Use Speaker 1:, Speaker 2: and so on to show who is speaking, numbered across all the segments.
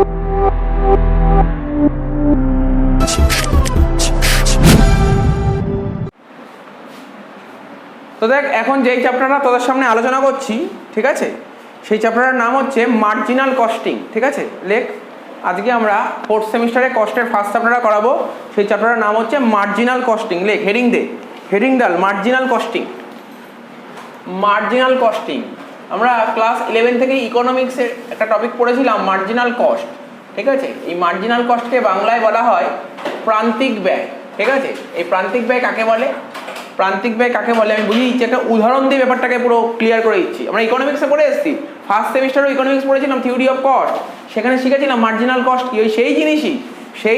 Speaker 1: তো দেখ, এখন যেই চ্যাপ্টারটা তোদের সামনে আলোচনা করছি, ঠিক আছে, সেই চ্যাপ্টারের নাম হচ্ছে মার্জিনাল কস্টিং। ঠিক আছে, লেখ। আজকে আমরা ফোর্থ সেমিস্টারে কস্টের ফার্স্ট চ্যাপ্টারটা করাবো, সেই চ্যাপ্টারের নাম হচ্ছে মার্জিনাল কস্টিং। লেখ, হেডিং দে, হেডিং ডাল, মার্জিনাল কস্টিং। মার্জিনাল কস্টিং আমরা ক্লাস 11 থেকে ইকোনমিক্সের একটা টপিক পড়েছিলাম, মার্জিনাল কস্ট। ঠিক আছে, এই মার্জিনাল কস্টকে বাংলায় বলা হয় প্রান্তিক ব্যয়। ঠিক আছে, এই প্রান্তিক ব্যয় কাকে বলে, প্রান্তিক ব্যয় কাকে বলে আমি বুঝিয়ে দিচ্ছি, একটা উদাহরণ দিয়ে ব্যাপারটাকে পুরো ক্লিয়ার করে দিচ্ছি। আমরা ইকোনমিক্সে পড়ে এসেছি, ফার্স্ট সেমিস্টারও ইকোনমিক্স পড়েছিলাম, থিওরি অফ কস্ট, সেখানে শিখেছিলাম মার্জিনাল কস্ট কি, ওই সেই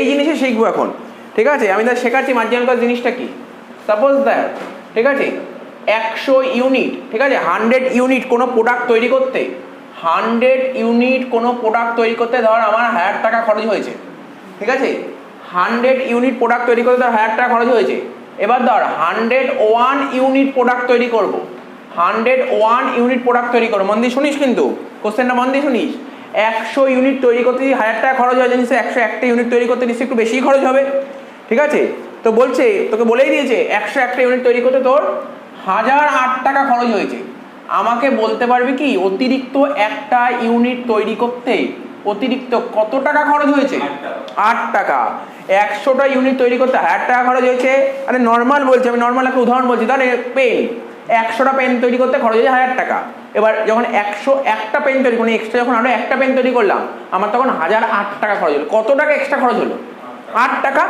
Speaker 1: জিনিসই শিখবো এখন। ঠিক আছে, আমি তাহলে শেখাচ্ছি মার্জিনাল কস্ট জিনিসটা কি। সাপোজ দ্যাট, ঠিক আছে, 100 ইউনিট, ঠিক আছে, 100 ইউনিট কোনো প্রোডাক্ট তৈরি করতে, 100 ইউনিট কোনো প্রোডাক্ট তৈরি করতে ধর আমার 1000 টাকা খরচ হয়েছে। ঠিক আছে, 100 ইউনিট প্রোডাক্ট তৈরি করতে ধর 1000 টাকা খরচ হয়েছে। এবার ধর 101 ইউনিট প্রোডাক্ট তৈরি করব, 101 ইউনিট প্রোডাক্ট তৈরি করবো। মন দিয়ে শুনিস, কিন্তু কোশ্চেনটা মন দিয়ে শুনিস। 100 ইউনিট তৈরি করতে 1000 টাকা খরচ হয়, জানিস 101টা ইউনিট তৈরি করতে নিশ্চয়ই একটু বেশি খরচ হবে। ঠিক আছে, তো বলছে, তোকে বলেই দিয়েছে 101টা ইউনিট তৈরি করতে তোর 1008 টাকা খরচ হয়েছে। আমাকে বলতে পারবি কি অতিরিক্ত একটা ইউনিট তৈরি করতে অতিরিক্ত কত টাকা খরচ হয়েছে? 8 টাকা। 100টা ইউনিট তৈরি করতে 1000 টাকা খরচ হয়েছে। আরে নর্মাল বলছি, আমি নর্মাল একটা উদাহরণ বলছি। তাহলে পেন, 100টা পেন তৈরি করতে খরচ হয়েছে 1000 টাকা। এবার যখন 101টা পেন তৈরি করি, এক্সট্রা যখন আরো একটা পেন তৈরি করলাম, আমার তখন 1008 টাকা খরচ হলো। কত টাকা এক্সট্রা খরচ হলো? 8 টাকা।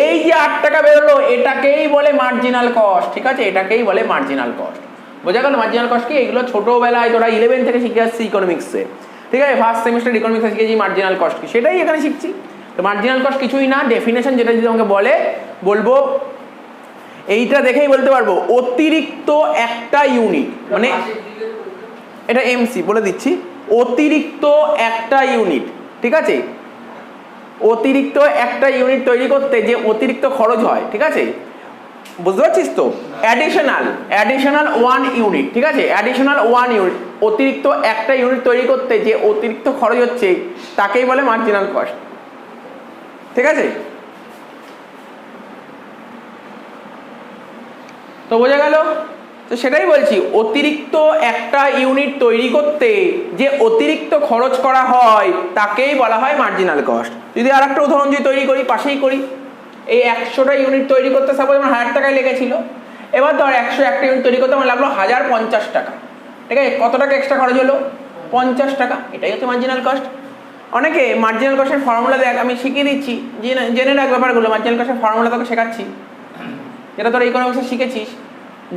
Speaker 1: এই যে 8 টাকা বেরোলো, এটাকেই বলে মার্জিনাল কস্ট। ঠিক আছে, এটাকেই বলে মার্জিনাল কস্ট। বোঝা গেল মার্জিনাল কস্ট কি? এগুলো ছোটবেলায় তোরা 11 থেকে শিখে আসছি ইকোনমিক্সে। ঠিক আছে, ফার্স্ট সেমিস্টার ইকোনমিক্সে শিখেছি মার্জিনাল কস্ট কি, সেটাই এখানে শিখছি। তো মার্জিনাল কস্ট কিছুই না, ডেফিনেশন যেটা যদি আমাকে বলবো এইটা দেখেই বলতে পারবো, অতিরিক্ত একটা ইউনিট, মানে এটা এমসি বলে দিচ্ছি, অতিরিক্ত একটা ইউনিট। ঠিক আছে, অতিরিক্ত একটা ইউনিট তৈরি করতে যে অতিরিক্ত খরচ হয়, ঠিক আছে, বুঝতে পারছিস তো? Additional 1 unit. ঠিক আছে, অ্যাডিশনাল 1 ইউনিট, অতিরিক্ত একটা ইউনিট তৈরি করতে যে অতিরিক্ত খরচ হচ্ছে তাকেই বলে মার্জিনাল কস্ট। ঠিক আছে, তো বোঝা গেল? তো সেটাই বলছি, অতিরিক্ত একটা ইউনিট তৈরি করতে যে অতিরিক্ত খরচ করা হয় তাকেই বলা হয় মার্জিনাল কস্ট। যদি আর একটা উদাহরণ যদি তৈরি করি, পাশেই করি, এই 100টা ইউনিট তৈরি করতে সাপোজ আমার 1000 টাকায় লেগেছিল। এবার ধর 101টা ইউনিট তৈরি করতে আমার লাগলো 1050 টাকা। ঠিক আছে, কত টাকা এক্সট্রা খরচ হলো? 50 টাকা। এটাই হচ্ছে মার্জিনাল কস্ট। অনেকে মার্জিনাল কস্টের ফর্মুলা দেখ, আমি শিখিয়ে দিচ্ছি, জেনে রাখ ব্যাপারগুলো। মার্জিনাল কস্টের ফর্মুলা তোকে শেখাচ্ছি, যেটা তোরা ইকোনমিক্সে শিখেছিস।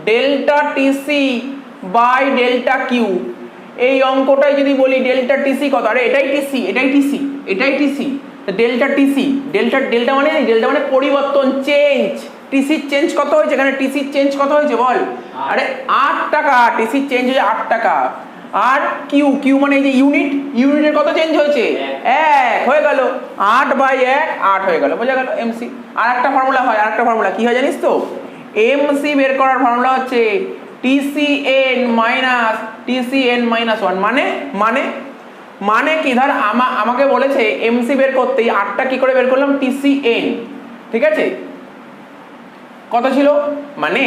Speaker 1: Delta TC by delta Q, এই অঙ্কটাই যদি বলি ডেল্টা টিসি কত, আরে এটাই টিসি, এটাই টিসি, এটাই টিসি। ডেল্টা টিসি, ডেল্টা মানে পরিবর্তন, চেঞ্জ। টিসির চেঞ্জ কত হয়েছে এখানে? টিসির চেঞ্জ কত হয়েছে বল? আরে 8 টাকা। টিসির চেঞ্জ হয়েছে 8 টাকা। আর কিউ মানে এই যে ইউনিটের কত চেঞ্জ হয়েছে? 1 হয়ে গেল। 8/1 8 হয়ে গেল। বোঝা গেল এমসি। আর একটা ফর্মুলা হয়, আর একটা ফর্মুলা কি হয় জানিস তো? এমসি বের করার ফর্মুলা হচ্ছে টিসিএন মাইনাস 1। মানে কি? ধর আমাকে বলেছে এমসি বের করতে, 8টা কি করে বের করলাম? টিসিএন। ঠিক আছে, কত ছিল মানে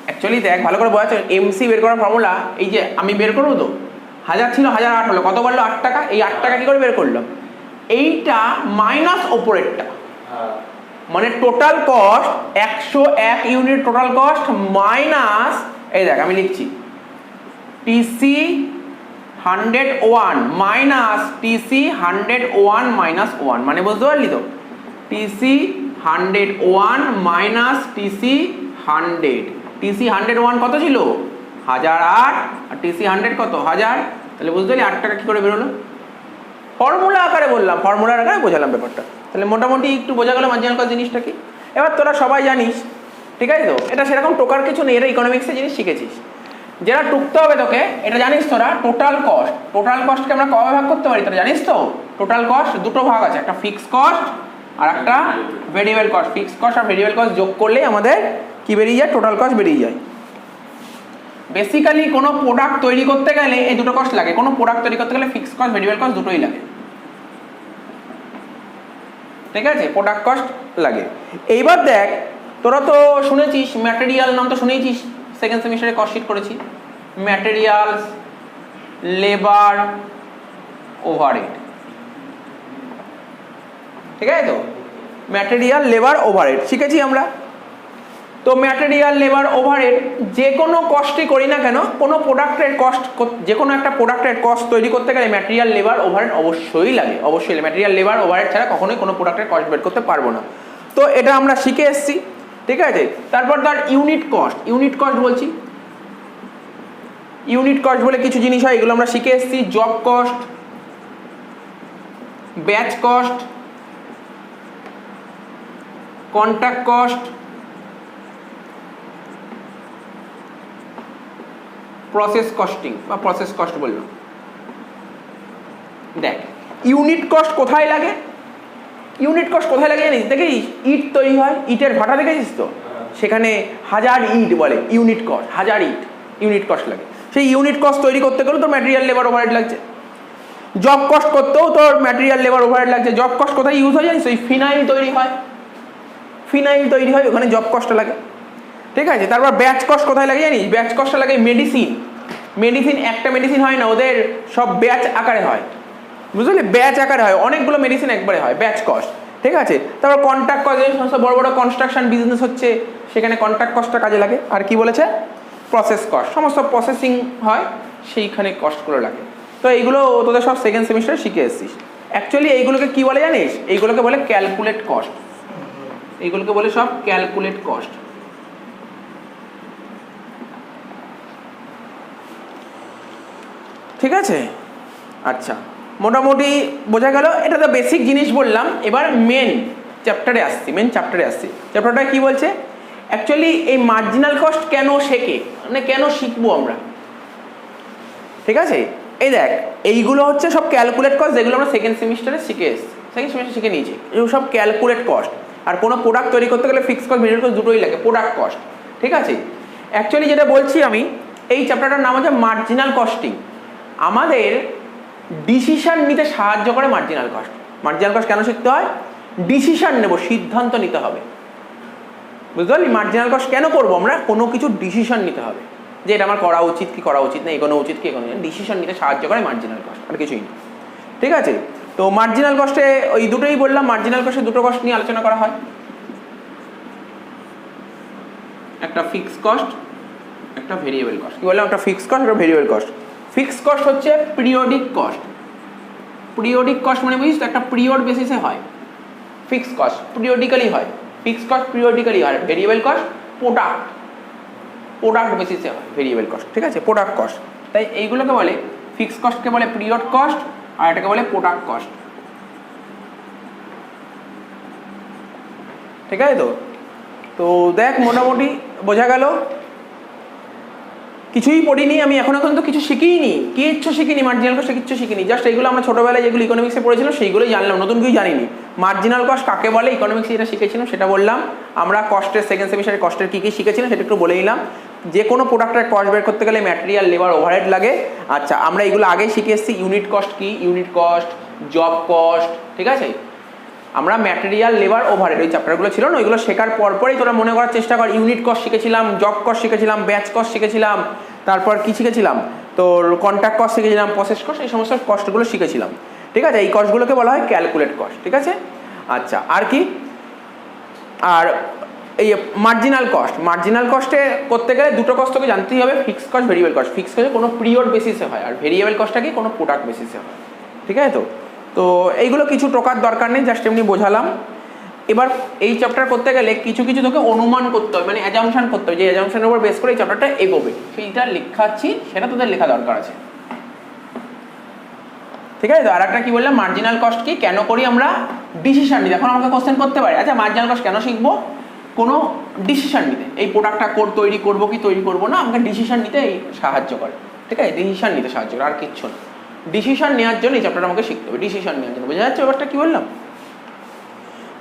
Speaker 1: অ্যাকচুয়ালি দেখ ভালো করে বোঝা, এমসি বের করার ফর্মুলা এই যে আমি বের করবো তো, 1000 ছিল, 1008 হলো, কত বললো? 8 টাকা। এই 8 টাকা কি করে বের করলাম? এইটা মাইনাস ওপরেরটা, মানে total cost 101 unit total cost minus, এই দেখ আমি লিখছি টিসি 101 মাইনাস টিসি 101 মাইনাস 1, মানে বুঝতে পারলি তো? TC 101 minus TC 100। টিসি 101 কত ছিল? 1008, আর টিসি 100 কত? 1000। তাহলে বুঝতে পারলি 8 টাকা কি করে বেরোলো? ফর্মুলা আকারে বললাম, ফর্মুলার আকারে বোঝালাম ব্যাপারটা। তাহলে মোটামুটি একটু বোঝা গেল মার্জিনাল কস্ট জিনিসটা কি। এবার তোরা সবাই জানিস, ঠিক আছে তো? এটা সেরকম টোকার কিছু নেই, এটা ইকোনমিক্সের জিনিস শিখেছিস। যেটা টুকতে হবে তোকে, এটা জানিস তোরা, টোটাল কস্টকে আমরা কবে ভাগ করতে পারি তোরা জানিস তো? টোটাল কস্ট দুটো ভাগ আছে, একটা ফিক্সড কস্ট আর একটা ভেরিয়েবল কস্ট। ফিক্সড কস্ট আর ভেরিয়েবল কস্ট যোগ করলেই আমাদের কি বেরিয়ে যায়? টোটাল কস্ট বেরিয়ে যায়। বেসিক্যালি কোনো প্রোডাক্ট তৈরি করতে গেলে এই দুটো কস্ট লাগে। কোনো প্রোডাক্ট তৈরি করতে গেলে ফিক্সড কস্ট ভেরিয়েবল কস্ট দুটোই লাগে। ঠিক আছে, প্রোডাক্ট কস্ট লাগে। এইবার দেখ, তোরা তো শুনেছিস ম্যাটেরিয়াল নাম তো শুনেছিস, সেকেন্ড সেমিস্টারে কস্ট শিট করেছি, ম্যাটেরিয়ালস, লেবার, ওভারহেড, ঠিক আছে তো, ম্যাটেরিয়াল, লেবার, ওভারহেড শিখেছি আমরা। তো ম্যাটেরিয়াল, লেবার, ওভারহেড যে কোনো কস্টই করি না কেন, কোনো প্রোডাক্টের কস্ট, যে কোনো একটা প্রোডাক্টের কস্ট তৈরি করতে গেলে ম্যাটেরিয়াল, লেবার, ওভারহেড অবশ্যই লাগে, অবশ্যই ম্যাটেরিয়াল, লেবার, ওভারহেড ছাড়া কখনোই কোনো প্রোডাক্টের কস্ট বের করতে পারবো না। তো এটা আমরা শিখে এসেছি, ঠিক আছে। তারপর তার ইউনিট কস্ট, ইউনিট কস্ট বলছি, ইউনিট কস্ট বলে কিছু জিনিস হয়, এগুলো আমরা শিখে এসেছি। Job cost, batch cost, contract cost, process costing বা প্রসেস কস্ট বললাম। দেখ ইউনিট কস্ট কোথায় লাগে, ইউনিট কস্ট কোথায় লাগে জানিস? দেখিস ইট তৈরি হয়, ইটের ভাটা দেখেছিস তো, সেখানে 1000 ইট বলে ইউনিট কস্ট, 1000 ইট ইউনিট কস্ট লাগে। সেই ইউনিট কস্ট তৈরি করতে গেলেও তোর ম্যাটেরিয়াল, লেবার, ওভারহেড লাগছে। জব কস্ট করতেও তোর ম্যাটেরিয়াল, লেবার, ওভারহেড লাগছে। জব কস্ট কোথায় ইউজ হয় জানিস? ওই ফিনাইল তৈরি হয়, ফিনাইল তৈরি হয়, ওখানে জব কস্টটা লাগে, ঠিক আছে। তারপর ব্যাচ কস্ট কোথায় লাগে জানিস? ব্যাচ কস্টটা লাগে মেডিসিন, মেডিসিন একটা মেডিসিন হয় না, ওদের সব ব্যাচ আকারে হয়, বুঝলি, ব্যাচ আকারে হয়, অনেকগুলো মেডিসিন একবারে হয়, ব্যাচ কস্ট, ঠিক আছে। তারপর কন্ট্রাক্ট কস্ট, যে সমস্ত বড় বড় কনস্ট্রাকশন বিজনেস হচ্ছে সেখানে কন্ট্রাক্ট কস্টটা কাজে লাগে। আর কি বলেছে? প্রসেস কস্ট, সমস্ত প্রসেসিং হয় সেইখানে কস্টগুলো লাগে। তো এইগুলো তোদের সব সেকেন্ড সেমিস্টারে শিখে এসেছিস। অ্যাকচুয়ালি এইগুলোকে কি বলে জানিস? এইগুলোকে বলে ক্যালকুলেট কস্ট, এইগুলোকে বলে সব ক্যালকুলেট কস্ট। ঠিক আছে, আচ্ছা, মোটামুটি বোঝা গেল। এটা তো বেসিক জিনিস বললাম। এবার মেন চ্যাপ্টারে আসছি, মেন চ্যাপ্টারে আসছি। চ্যাপ্টারটা কি বলছে? অ্যাকচুয়ালি এই মার্জিনাল কস্ট কেন শেখে, মানে কেন শিখবো আমরা, ঠিক আছে। এই দেখ, এইগুলো হচ্ছে সব ক্যালকুলেট কস্ট, যেগুলো আমরা সেকেন্ড সেমিস্টারে শিখে এসেছি, সেকেন্ড সেমিস্টার শিখে নিয়েছি। এগুলো সব ক্যালকুলেট কস্ট। আর কোনো প্রোডাক্ট তৈরি করতে গেলে ফিক্সড কস্ট, ভেরিয়েবল কস্ট দুটোই লাগে, প্রোডাক্ট কস্ট, ঠিক আছে। অ্যাকচুয়ালি যেটা বলছি আমি, এই চ্যাপ্টারটার নাম হচ্ছে মার্জিনাল কস্টিং। আমাদের ডিসিশন নিতে সাহায্য করে মার্জিনাল কস্ট। মার্জিনাল কস্ট কেন শিখতে হয়? ডিসিশন নেব, সিদ্ধান্ত নিতে হবে, বুঝতে পারলি? মার্জিনাল কস্ট কেন করবো আমরা? কোনো কিছু ডিসিশন নিতে হবে যে এটা আমার করা উচিত কি করা উচিত না, এগোনো উচিত কি এগোনো, ডিসিশন নিতে সাহায্য করে মার্জিনাল কস্ট, আর কিছুই না, ঠিক আছে। তো মার্জিনাল কস্টে ওই দুটোই বললাম, মার্জিনাল কস্টে দুটো কস্ট নিয়ে আলোচনা করা হয়, একটা ফিক্সড কস্ট, একটা ভেরিয়েবল কস্ট। কি বললাম? একটা ফিক্সড কস্ট, একটা ভেরিয়েবল কস্ট। ফিক্সড কস্ট হচ্ছে পিরিয়ডিক কস্ট। পিরিয়ডিক কস্ট মানে বুঝিস তো, একটা পিরিয়ড বেসিসে হয়। ফিক্সড কস্ট পিরিয়ডিক্যালি হয়, ফিক্সড কস্ট পিরিয়ডিক্যালি হয়। ভেরিয়েবল কস্ট প্রোডাক্ট বেসিসে হয় ভেরিয়েবল কস্ট, ঠিক আছে, প্রোডাক্ট কস্ট। তাই এইগুলোকে বলে, ফিক্সড কস্টকে বলে পিরিয়ড কস্ট, আর এটাকে বলে প্রোডাক্ট কস্ট, ঠিক আছে। তো তো দেখ মোটামুটি বোঝা গেল। কিছুই পড়িনি আমি, এখন তো কিছু শিখিনি, কিচ্ছু শিখিনি, মার্জিনাল কস্টে কিচ্ছু শিখিনি। জাস্ট এইগুলো আমরা ছোটোবেলায় যেগুলো ইকোনমিক্সে পড়েছিলাম সেইগুলোই জানলাম, নতুন কিছুই জানিনি। মার্জিনাল কস্ট কাকে বলে, ইকোনমিক্সে যেটা শিখেছিলাম সেটা বললাম। আমরা কস্টের সেকেন্ড সেমিস্টারে কস্টের কী কী শিখেছিলাম সেটা একটু বলে নিলাম। যে কোনো প্রোডাক্টের কস্ট বের করতে গেলে ম্যাটেরিয়াল, লেবার, ওভারহেড লাগে। আচ্ছা, আমরা এগুলো আগেই শিখে এসেছি। ইউনিট কস্ট কি, ইউনিট কস্ট, জব কস্ট, ঠিক আছে। আমরা ম্যাটেরিয়াল, লেবার, ওভারহেড ওই চ্যাপ্টারগুলো ছিল না, ওইগুলো শেখার পরপরই তোরা মনে করার চেষ্টা কর। ইউনিট কস্ট শিখেছিলাম, জব কস্ট শিখেছিলাম, ব্যাচ কস্ট শিখেছিলাম, তারপর কি শিখেছিলাম তোর কন্ট্রাক্ট কস্ট শিখেছিলাম, প্রসেস কস্ট, এই সমস্ত কস্টগুলো শিখেছিলাম, ঠিক আছে। এই কস্টগুলোকে বলা হয় ক্যালকুলেট কস্ট, ঠিক আছে। আচ্ছা, আর কি? আর এই মার্জিনাল কস্ট, মার্জিনাল কস্টে করতে গেলে দুটো কস্ট তোকে জানতেই হবে, fixed cost, variable cost. Fixed কস্টে কোনো পিরিয়ড বেসিসে হয়, আর ভেরিয়েবল কস্টটা কি কোনো প্রোডাক্ট বেসিসে হয়, ঠিক আছে। তো তো এইগুলো কিছু টোকার দরকার নেই, জাস্ট এমনি বোঝালাম। এবার এই চ্যাপ্টার করতে গেলে কিছু কিছু তোকে অনুমান করতে হবে, মানে অ্যাজাম্পশন করতে হবে, যে অ্যাজাম্পশনের উপর বেস করে এই চ্যাপ্টারটা এগোবে, সেইটা লেখাচ্ছি, সেটা তোদের লেখা দরকার আছে, ঠিক আছে। তো আর একটা কি বললাম, মার্জিনাল কস্ট কি, কেন করি আমরা? ডিসিশন নিতে। এখন আমাকে কোশ্চেন করতে পারে, আচ্ছা মার্জিনাল কস্ট কেন শিখবো? কোনো ডিসিশন নিতে, এই প্রোডাক্টটা তৈরি করবো কি তৈরি করবো না, আমাকে ডিসিশন নিতে এই সাহায্য করে, ঠিক আছে। ডিসিশন নিতে সাহায্য করে, আর কিচ্ছু না। ডিসিশন নেওয়ার জন্য এই চ্যাপ্টারটা আমাকে শিখতে হবে, ডিসিশন নেওয়ার জন্য। বোঝা যাচ্ছে ব্যাপারটা কি বললাম?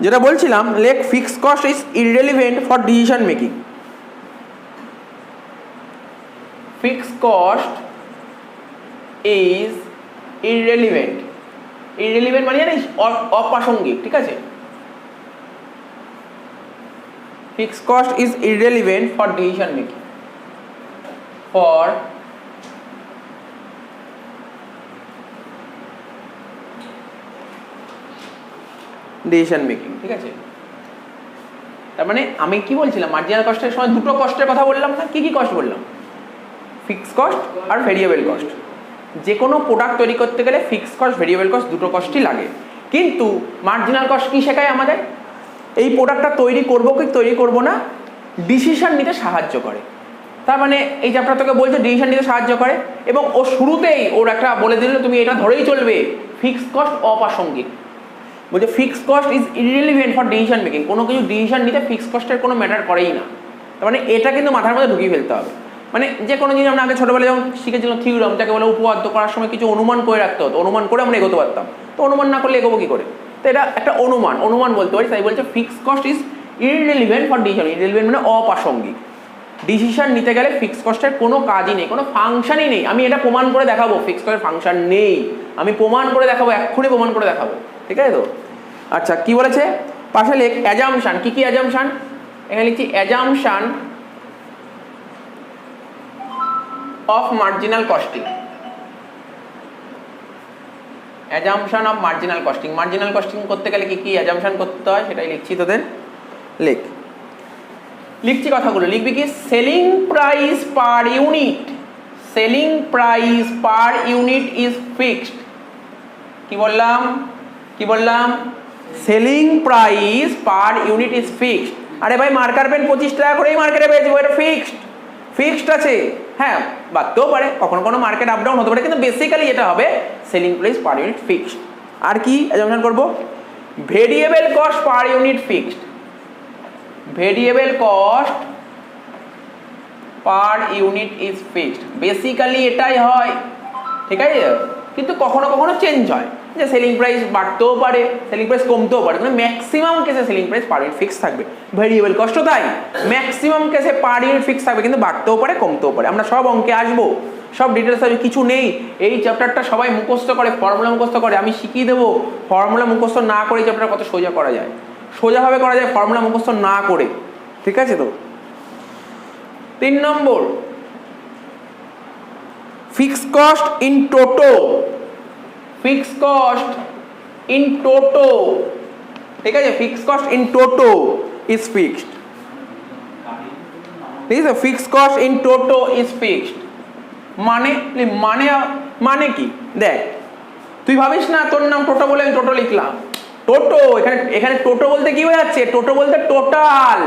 Speaker 1: যেটা বলছিলাম, লেক fixed cost is irrelevant for decision making. Fixed cost is irrelevant. Irrelevant মানে জানিস অপ্রাসঙ্গিক, ঠিক আছে। fixed cost is irrelevant for decision making. For decision making, ঠিক আছে? তার মানে আমি কি বলছিলাম, মার্জিনাল কস্টের সময় দুটো কস্টের কথা বললাম না? কি কি কস্ট বললাম? ফিক্সড কস্ট আর ভেরিয়েবল কস্ট। যে কোনো প্রোডাক্ট তৈরি করতে গেলে ফিক্সড কস্ট, ভেরিয়েবল কস্ট দুটো কস্টই লাগে। কিন্তু মার্জিনাল কস্ট কি শেখায় আমাদের? এই প্রোডাক্টটা তৈরি করবো কি তৈরি করবো না ডিসিশন নিতে সাহায্য করে। তার মানে এই চ্যাপ্টার তোকে বলছে ডিসিশন নিতে সাহায্য করে, এবং ও শুরুতেই ওর একটা বলে দিল তুমি এটা ধরেই চলবে, ফিক্সড কস্ট অপ্রাসঙ্গিক। বলছে fixed cost is irrelevant for decision making. কোনো কিছু ডিসিশন নিতে ফিক্সড কস্টের কোনো ম্যাটার করেই না। তার মানে এটা কিন্তু মাথার মধ্যে ঢুকিয়ে ফেলতে হবে। মানে যে কোনো জিনিস আমরা আগে ছোটোবেলায় যখন শিখেছিলাম থিওরাম, যাকে বলে উপপাদ্য করার সময় কিছু অনুমান করে রাখতে হতো, অনুমান করে আমরা এগোতে পারতাম। তো অনুমান না করলে এগোবো কী করে? তো এটা একটা অনুমান বলতে পারি। তাই বলছে fixed cost is irrelevant for decision. Irrelevant মানে অপ্রাসঙ্গিক। ডিসিশন নিতে গেলে ফিক্সড কস্টের কোনো কাজই নেই, কোনো ফাংশনই নেই। আমি এটা প্রমাণ করে দেখাবো ফিক্সড কস্টের ফাংশন নেই, আমি প্রমাণ করে দেখাবো, এক্ষুনি প্রমাণ করে দেখাবো, ঠিক আছে তো? আচ্ছা, কি বলেছে পাশে লেখ অ্যাজাম্পশন। কি কি অ্যাজাম্পশন? এখানে লিখছি assumption of marginal costing. Assumption of marginal costing. Marginal costing করতে গেলে কি কি অ্যাজাম্পশন করতে হয় সেটাই লিখছি তোদের। লিখছি কথাগুলো, লিখবি কি? Selling price per unit, selling price per unit is fixed. কি বললাম? Selling price per unit is fixed. আরে ভাই, মার্কার পেন 25 টাকা করেই মার্কেটে বেচবো, এটা ফিক্সড আছে। হ্যাঁ, বাড়তেও পারে, কখনো কোনো মার্কেট আপ ডাউন হতে পারে, কিন্তু বেসিক্যালি এটা হবে selling price per unit fixed. আর কি অ্যাজাম্পশন করবো? Variable cost per unit fixed. Variable cost per unit is fixed. Basically এটাই হয়, ঠিক আছে? কিন্তু কখনো কখনো চেঞ্জ হয়, যে সেলিং প্রাইস বাড়তেও পারে, সেলিং প্রাইস কমতেও পারে, কিন্তু ম্যাক্সিমাম কেসে selling price per unit fix থাকবে। ভেরিয়েবল কস্টও তাই, ম্যাক্সিমাম কেসে পার ইউনিট ফিক্স থাকবে, কিন্তু বাড়তেও পারে কমতেও পারে। আমরা সব অঙ্কে আসবো, সব ডিটেলস আসবে, কিছু নেই। এই চ্যাপ্টারটা সবাই মুখস্থ করে, ফর্মুলা মুখস্থ করে, আমি শিখিয়ে দেবো। ফর্মুলা মুখস্থ না করে এই চ্যাপ্টার কত সোজা করা যায়, সোজাভাবে করা যায় ফর্মুলা মুখস্থ না করে, ঠিক আছে তো? 3 number, fixed cost in toto. Fixed cost in toto, ঠিক আছে? Fixed cost in toto is fixed, ঠিক আছে? Fixed cost in toto is fixed মানে কি? দেখ, তুই ভাবিস না তোর নাম টোটো বলে আমি টোটো লিখলাম। টোটো এখানে টোটো বলতে কি বোঝাচ্ছে? টোটো বলতে টোটাল,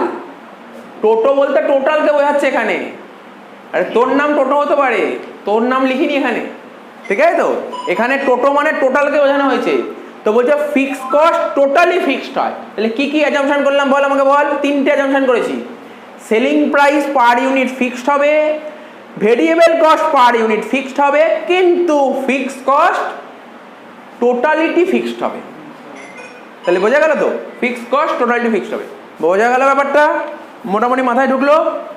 Speaker 1: টোটো বলতে টোটালকে বোঝাচ্ছে এখানে। আরে তোর নাম টোটো হতে পারে, তোর নাম লিখিনি এখানে, ঠিক আছে তো? এখানে টোটো মানে টোটালকে বোঝানো হয়েছে। তো বলছে ফিক্সড কস্ট টোটালি ফিক্সড হয়। তাহলে কি কি অ্যাজাম্পশন করলাম বল আমাকে, বল। 3টে অ্যাজাম্পশন করেছি। Selling price per unit fixed হবে, variable cost per unit fixed হবে, কিন্তু ফিক্সড কস্ট টোটালিটি ফিক্সড হবে। তাহলে বোঝা গেল তো? ফিক্সড কস্ট টোটালিটি ফিক্সড হবে। বোঝা গেল ব্যাপারটা? মোটামুটি মাথায়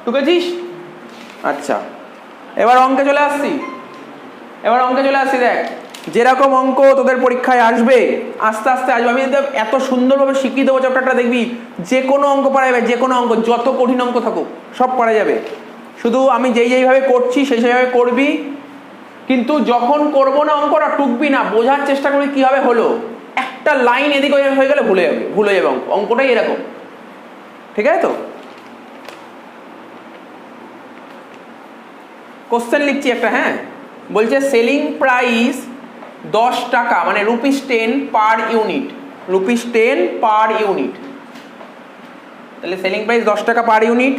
Speaker 1: ঢুকেছিস? আচ্ছা, এবার অঙ্কে চলে আসছি। দেখ, যেরকম অঙ্ক তোদের পরীক্ষায় আসবে, আস্তে আস্তে আসবে। আমি এত সুন্দরভাবে শিখিয়ে দেবো চ্যাপ্টারটা, দেখবি যে কোনো অঙ্ক পারা যাবে, যে কোনো অঙ্ক, যত কঠিন অঙ্ক থাকুক সব পারা যাবে। শুধু আমি যেইভাবে করছি সেইভাবে করবি, কিন্তু যখন করবো না অঙ্কটা টুকবি না, বোঝার চেষ্টা করবি কীভাবে হলো। একটা লাইন এদিকে হয়ে গেলে ভুলে যাবে অঙ্কটাই এরকম, ঠিক আছে তো? কোশ্চেন লিখছি একটা, হ্যাঁ। বলছে সেলিং প্রাইস 10 টাকা, মানে ₹10 পার ইউনিট, ₹10 পার ইউনিট। তাহলে সেলিং প্রাইস 10 টাকা পার ইউনিট।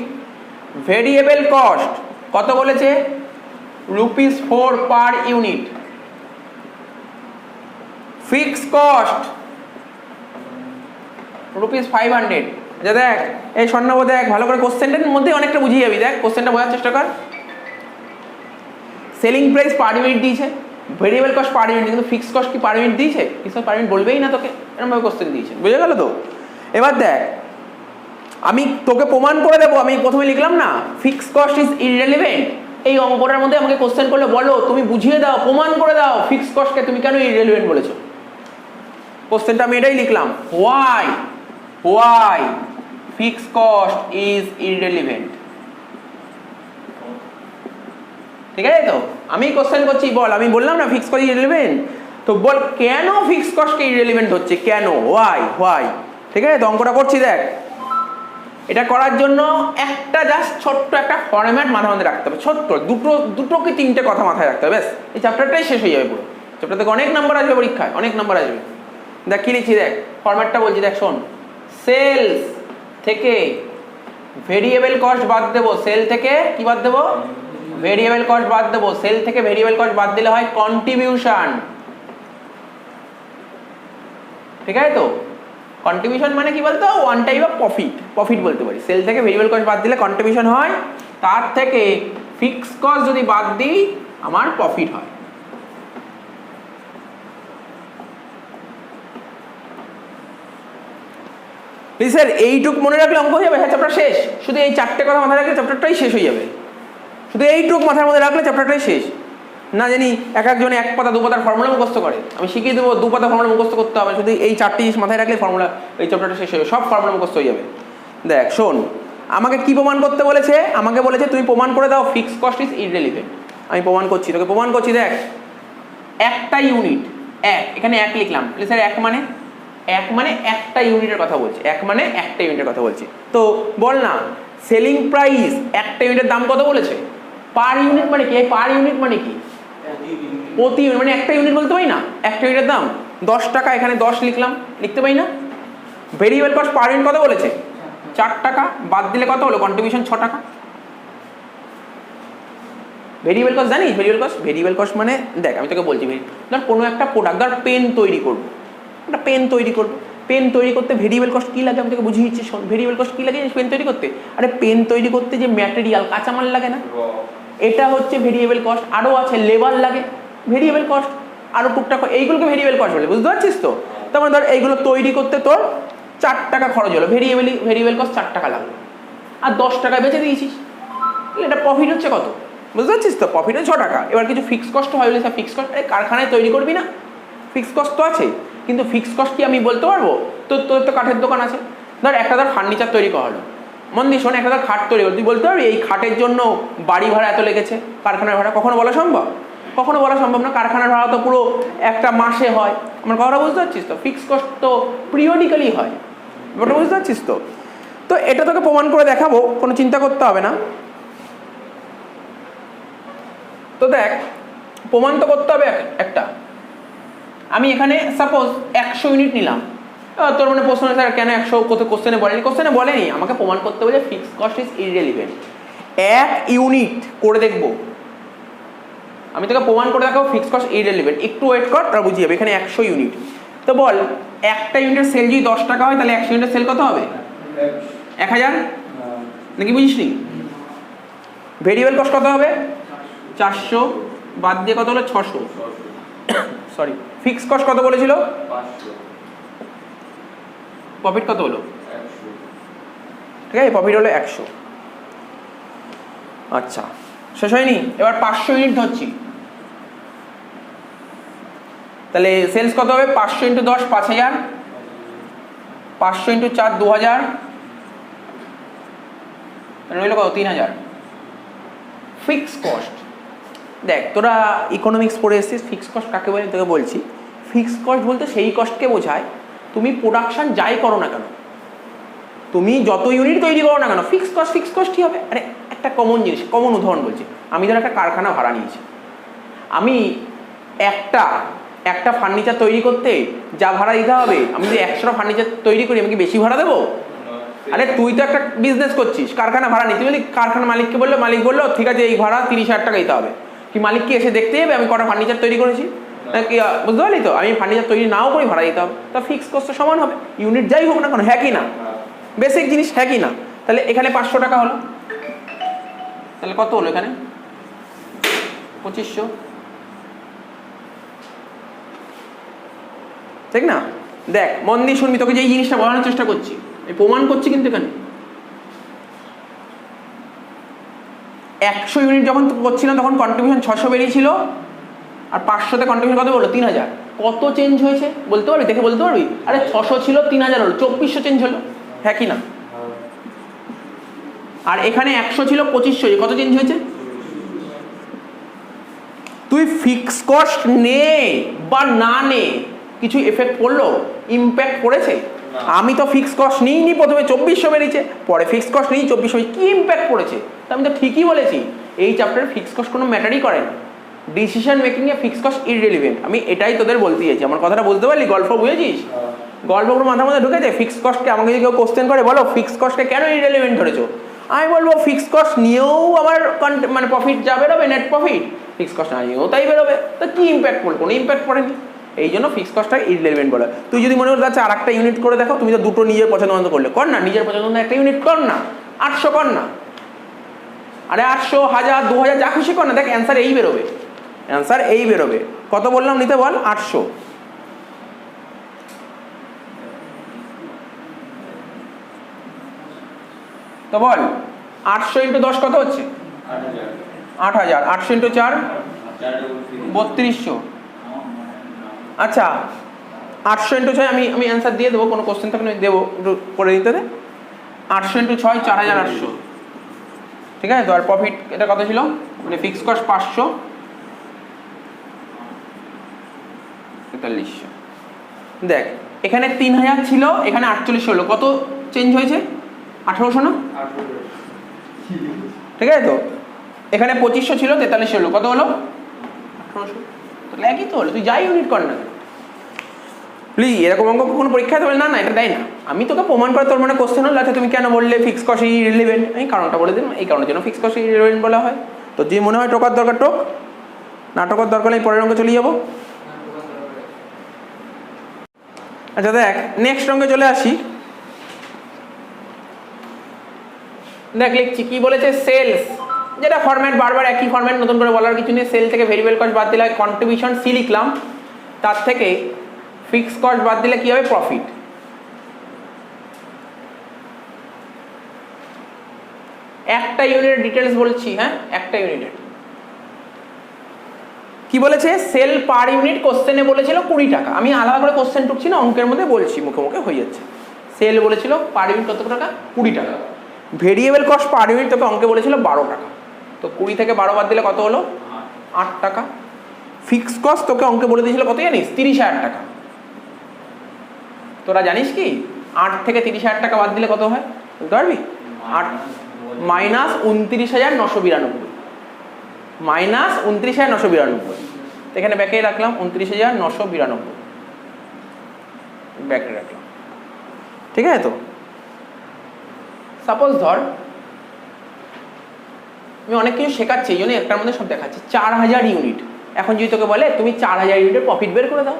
Speaker 1: ভেরিয়েবল কস্ট কত বলেছে? ₹4 পার ইউনিট। Fixed cost ₹500। আচ্ছা দেখ, এই স্বর্ণব দেখ ভালো করে, কোশ্চেনটার মধ্যে অনেকটা বুঝিয়ে যাবি। দেখ কোশ্চেনটা বোঝার চেষ্টা কর। সেলিং প্রাইস পার ইউনিট দিয়েছে, ভেরিয়েবল কস্ট পার ইউনিট, কিন্তু ফিক্সড কস্ট কি পার ইউনিট দিয়েছে? ফিক্সড পার ইউনিট বলবেই না তোকে, এরকমভাবে কোশ্চেন দিয়েছে। বুঝে গেল তো? এবার দেখ, আমি তোকে প্রমাণ করে দেবো। আমি প্রথমে লিখলাম না ফিক্সড কস্ট ইজ ইররিলেভেন্ট। এই অঙ্কটার মধ্যে আমাকে কোশ্চেন করলে বলো, তুমি বুঝিয়ে দাও, প্রমাণ করে দাও ফিক্সড কস্টকে তুমি কেন ইররিলেভেন্ট বলেছো। কোশ্চেনটা আমি এটাই লিখলাম, why fix cost is irrelevant. ঠিক আছে তো, আমি কোশ্চেন করছি, বল, আমি বললাম না ফিক্স কস্ট ইররিলেভেন্ট, তো বল কেন ফিক্স কস্টকে ইররিলেভেন্ট হচ্ছে, কেন, হোয়াই। ঠিক আছে তো, অঙ্কটা করছি দেখ। এটা করার জন্য একটা জাস্ট ছোট্ট একটা ফরম্যাট মাথার মধ্যে রাখতে হবে, ছোট্ট দুটো কি তিনটে কথা মাথায় রাখতে হবে, ব্যাস এই চ্যাপ্টারটাই শেষ হয়ে যাবে পুরো। চ্যাপ্টার থেকে অনেক নাম্বার আসবে পরীক্ষায়, অনেক নাম্বার আসবে। দেখ কি লিখছি, দেখ ফরম্যাটটা বলছি, দেখ শোন। সেলস থেকে ভেরিয়েবল কস্ট বাদ দেবো, সেল থেকে কি বাদ দেবো, ভেরিয়েবল কস্ট বাদ দেবো। সেল থেকে ভেরিয়েবল কস্ট বাদ দিলে হয় কন্ট্রিবিউশন। ঠিক আছে তো, কন্ট্রিবিউশন মানে কি বলতো, ওয়ান টাইপ অফ প্রফিট বলতে পারি। সেল থেকে ভেরিয়েবল কস্ট বাদ দিলে কন্ট্রিবিউশন হয়, তার থেকে ফিক্স কস্ট যদি বাদ দিই আমার প্রফিট হয়। স্যার এইটুক মনে রাখলে অঙ্ক হয়ে যাবে, হ্যাঁ চ্যাপ্টার শেষ। শুধু এই চারটে কথা মাথায় রাখলে চ্যাপ্টারটাই শেষ হয়ে যাবে, শুধু এইটুক মাথার মধ্যে রাখলে চ্যাপ্টারটাই শেষ। না জানি একজনে এক পাতা দু পাতার ফর্মুলা মুখস্থ করে, আমি শিখিয়ে দেবো দু পাতা ফর্মুলা মুখস্থ করতে হবে, শুধু এই চারটি জিনিস মাথায় রাখলে ফর্মুলা, এই চ্যাপ্টারটা শেষ হয়ে যাবে, সব ফর্মুলা মুখস্থ হয়ে যাবে। দেখ শোন, আমাকে কি প্রমাণ করতে বলেছে, আমাকে বলেছে তুমি প্রমাণ করে দাও ফিক্স কস্ট ইজ ইররিলেভেন্ট। আমি প্রমাণ করছি, তোকে প্রমাণ করছি। দেখ একটা ইউনিট, এখানে এক লিখলাম, স্যার এক মানে একটা ইউনিটের কথা বলছি, এক মানে একটা ইউনিটের কথা বলছি। তো বল না, সেলিং প্রাইস একটা ইউনিটের দাম কত বলেছে, পার ইউনিট মানে কি, পার ইউনিট মানে কি, প্রতি ইউনিট, মানে একটা ইউনিট বলতে পারি না, একটা ইউনিটের দাম 10 টাকা, এখানে 10 লিখলাম, লিখতে পারি না। ভেরিয়েবল কস্ট পার ইউনিট কত বলেছে, 4 টাকা, বাদ দিলে কত হলো, কন্ট্রিবিউশন 6 টাকা। ভেরিয়েবল কস্ট জানিস, ভেরিয়েবল কস্ট মানে দেখ আমি তোকে বলছি, ধর কোনো একটা প্রোডাক্ট, ধর পেন তৈরি করবো, একটা পেন তৈরি করবো, পেন তৈরি করতে ভেরিয়েবল কস্ট কী লাগে আমি তোকে বুঝিয়ে দিচ্ছি, শোন। ভেরিয়েবল কস্ট কী লাগে পেন তৈরি করতে, আরে পেন তৈরি করতে যে ম্যাটেরিয়াল কাঁচামাল লাগে না, এটা হচ্ছে ভেরিয়েবল কস্ট। আরও আছে লেবার লাগে, ভেরিয়েবল কস্ট, আরও টুকটাক, এইগুলোকে ভেরিয়েবল কস্ট বলে, বুঝতে পারছিস তো। তার মানে ধর এইগুলো তৈরি করতে তোর 4 টাকা খরচ হলো, ভেরিয়েবল কস্ট 4 টাকা লাগলো, আর 10 টাকায় বেচে দিয়েছিস, এটা প্রফিট হচ্ছে কত, বুঝতে পারছিস তো, প্রফিট হচ্ছে 6 টাকা। এবার কিছু ফিক্স কস্ট হয় বলে, ফিক্স কস্ট কারখানায় তৈরি করবি না, ফিক্স কস্ট তো আছে, কিন্তু ফিক্স কস্ট কি আমি বলতে পারবো, তোর তো কাঠের দোকান আছে, ধর একটা ধর ফার্নিচার তৈরি করা হলো, মন দিয়ে শোন, একটা ধর খাট তৈরি করো, তুই বলতে পারবি এই খাটের জন্য বাড়ি ভাড়া এত লেগেছে, কারখানার ভাড়া, কখনো বলা সম্ভব, কখনো বলা সম্ভব না। কারখানার ভাড়া তো পুরো একটা মাসে হয়, আমার কথাটা বুঝতে পারছিস তো। ফিক্স কস্ট তো পিরিয়ডিক্যালি হয়, ওটা বুঝতে পারছিস তো। তো এটা তোকে প্রমাণ করে দেখাবো, কোনো চিন্তা করতে হবে না। তো দেখ প্রমাণ তো করতে হবে একটা, আমি এখানে সাপোজ 100 ইউনিট নিলাম, তোর মানে প্রশ্ন, স্যার কেন 100, কোথাও কোশ্চেনে বলেনি, আমাকে প্রমাণ করতে বলে fix cost is irrelevant. 1 unit করে দেখবো, আমি তোকে প্রমাণ করে দেখাবো ফিক্স কস্ট ইররিলেভেন্ট, একটু ওয়েট কর, তারা বুঝিয়ে যাবে। এখানে 100 ইউনিট, তো বল একটা ইউনিটের সেল যদি 10 টাকা হয়, তাহলে 100 ইউনিটের সেল কত হবে, 1000, নাকি বুঝিস নি। ভেরিয়েবল কস্ট কত হবে, 400, বাদ দিয়ে কত হলো, 600, সরি ফিক্স কস্ট কত বলেছিল, 500, প্রফিট কত হলো, 100, ঠিক আছে, প্রফিট হলো 100। আচ্ছা শেষ হয়নি, এবার 500 ইউনিট ধরছি, তাহলে সেলস কত হবে, 500 × 10 5000, 500 × 4 2000, রইল কত, 3000। ফিক্স কস্ট, দেখ তোরা ইকোনমিক্স পড়ে এসেছিস, ফিক্স কস্ট কাকে বলে তোকে বলছি। ফিক্স কস্ট বলতে সেই কস্টকে বোঝায় তুমি প্রোডাকশন যাই করো না কেন, তুমি যত ইউনিট তৈরি করো না কেন, ফিক্স কস্টই হবে। আরে একটা কমন জিনিস, কমন উদাহরণ বলছি, আমি ধর একটা কারখানা ভাড়া নিয়েছি, আমি একটা ফার্নিচার তৈরি করতে যা ভাড়া দিতে হবে, আমি যদি 100টা ফার্নিচার তৈরি করি, আমি কি বেশি ভাড়া দেবো? আরে তুই তো একটা বিজনেস করছিস, কারখানা ভাড়া নিতে, যদি কারখানা মালিককে বললো, মালিক বললো ঠিক আছে এই ভাড়া 30,000 টাকা দিতে হবে, কি মালিক কি এসে দেখতে যাবে আমি কটা ফার্নিচার তৈরি করেছি, নাকি বুঝতে পারলি তো, আমি ফার্নিচার তৈরি নাও করি ভাড়া দিতে হবে, তা ফিক্স কস্ট সমান হবে, ইউনিট যাই হোক না কেন, হ্যাঁ কি না, বেসিক জিনিস, হ্যাঁ কি না। তাহলে এখানে 500 টাকা হলো, তাহলে কত হলো এখানে, 2500, ঠিক না। দেখ মন দিয়ে শুনবি, তোকে যেই জিনিসটা বলানোর চেষ্টা করছি, আমি প্রমাণ করছি কিন্তু এখানে 100 ইউনিট যখন করছিলাম তখন কন্ট্রিবিউশন 600 বেরিয়েছিল, আর 500তে কন্ট্রিবিউশন কত বললো, 3000। কত চেঞ্জ হয়েছে বলতে পারবি, দেখে বলতে পারবি, আরে 600 ছিল 3000 হলো, 2400 চেঞ্জ হলো, হ্যাঁ কি না, আর এখানে 100 ছিল 2500, কত চেঞ্জ হয়েছে? তুই ফিক্স কস্ট নে বা না নে, কিছু এফেক্ট পড়লো, ইম্প্যাক্ট পড়েছে? আমি তো ফিক্স কস্ট নিইনি, প্রথমে 2400 বেরিয়েছে, পরে ফিক্স কস্ট নিই 2400, কি ইম্প্যাক্ট পড়েছে? তো আমি তো ঠিকই বলেছি, এই চ্যাপ্টারে ফিক্স কস্ট কোনো ম্যাটারই করে না, ডিসিশন মেকিং এ ফিক্স কস্ট ইররিলেভেন্ট। আমি এটাই তোদের বলতে চাইছি, আমার কথাটা বুঝতে পারলি? গল্প বুঝেছিস? গল্পগুলো মাথার মধ্যে ঢুকেছে? ফিক্স কস্টকে আমাকে যদি কেউ কোশ্চেন করে, বলো ফিক্স কস্টকে কেন ইররিলেভেন্ট ধরেছো, আমি বলবো ফিক্স কস্ট নিয়েও আমার মানে প্রফিট যা বেরোবে, নেট প্রফিট, ফিক্স কস্ট না নিয়েও তাই বেরোবে, তো কি ইম্প্যাক্ট পড়লো? কোনো ইম্প্যাক্ট পড়েনি, এই জন্য ফিক্স কস্টটা ইররিলেভেন্ট বলে। তুই যদি মনে করতে আচ্ছা আর একটা ইউনিট করে দেখো, তুমি তো দুটো নিজের পছন্দ মতো করলে, কর না, নিজের পছন্দ মতো একটা ইউনিট কর না, 800 কর না, আরে 800, 1000, 2000 যা খুশি কর না, দেখ অ্যান্সার এই বেরোবে, অ্যান্সার এই বেরোবে। কত বললাম নিতে বল? 800। তো বল 800 ইন্টু 10 কত হচ্ছে? 8000। 800 ইন্টু 4 3200। আচ্ছা 800 ইন্টু 6, আমি অ্যান্সার দিয়ে দেবো, কোনো কোশ্চেন থাকলে আমি দেবো, একটু করে দিতে দে। 800 ইন্টু 6 4800, ঠিক আছে তো? আর প্রফিট এটা কত ছিল, মানে ফিক্স কস্ট 500, 4300। দেখ এখানে 3000 ছিল, এখানে 48 হলো, কত চেঞ্জ হয়েছে? 1800 না? ঠিক আছে তো? এখানে 2500 ছিল, 4300 হলো, কত হলো? 1800। তাহলে একই তো হলো, তুই যাই ইউনিট কর না প্লিজ। এরকম অঙ্ক কোনো পরীক্ষায় দেবে না, না এটা দেয় না। আমি তোকে প্রমাণ করে, তোর মানে কোশ্চেন হলো আচ্ছা তুমি কেন বললে ফিক্স কস্ট ইররিলেভেন্ট, আমি কারণটা বলে দিন, এই কারণের জন্য ফিক্স কস্ট ইররিলেভেন্ট বলা হয়। তো যে মনে হয় টোকার দরকার টোক, না টোকার দরকার নেই, পরের অঙ্কে চলে যাবো। আচ্ছা দেখ নেক্সট অঙ্কে চলে আসি। দেখ লিখছি কি বলেছে, সেলস, যেটা ফরম্যাট বারবার একই ফরম্যাট, নতুন করে বলার কিছু নেই। সেল থেকে ভেরিয়েবল কস্ট বাদ দিলে কন্ট্রিবিউশন সি লিখলাম, তার থেকে ফিক্স কস্ট বাদ দিলে কি হবে? প্রফিট। একটা ইউনিটের ডিটেলস বলছি, হ্যাঁ একটা ইউনিটের কি বলেছে, সেল পার ইউনিট কোশ্চেনে বলেছিল 20 টাকা। আমি আলাদা করে কোশ্চেন টুকছি না, অঙ্কের মধ্যে বলছি, মুখে মুখে হয়ে যাচ্ছে। সেল বলেছিল পার ইউনিট কত টাকা? 20 টাকা। ভেরিয়েবল কস্ট পার ইউনিট তোকে অঙ্কে বলেছিল 12 টাকা, তো 20 থেকে 12 বাদ দিলে কত হলো? 8 টাকা। ফিক্স কস্ট তোকে অঙ্কে বলে দিয়েছিল কত জানিস? 30,000 টাকা। তোরা জানিস কি 8 থেকে 30,000 টাকা বাদ দিলে কত হয় বলতে পারবি? 8 মাইনাস 29,992, মাইনাস 29,992। এখানে ব্যাকে রাখলাম 29,992, ব্যাকে রাখলাম, ঠিক আছে তো? সাপোজ ধর আমি অনেক কিছু শেখাচ্ছি, এই জন্য একটার মধ্যে সব দেখাচ্ছি। 4000 ইউনিট, এখন যদি তোকে বলে তুমি 4000 ইউনিটের প্রফিট বের করে দাও,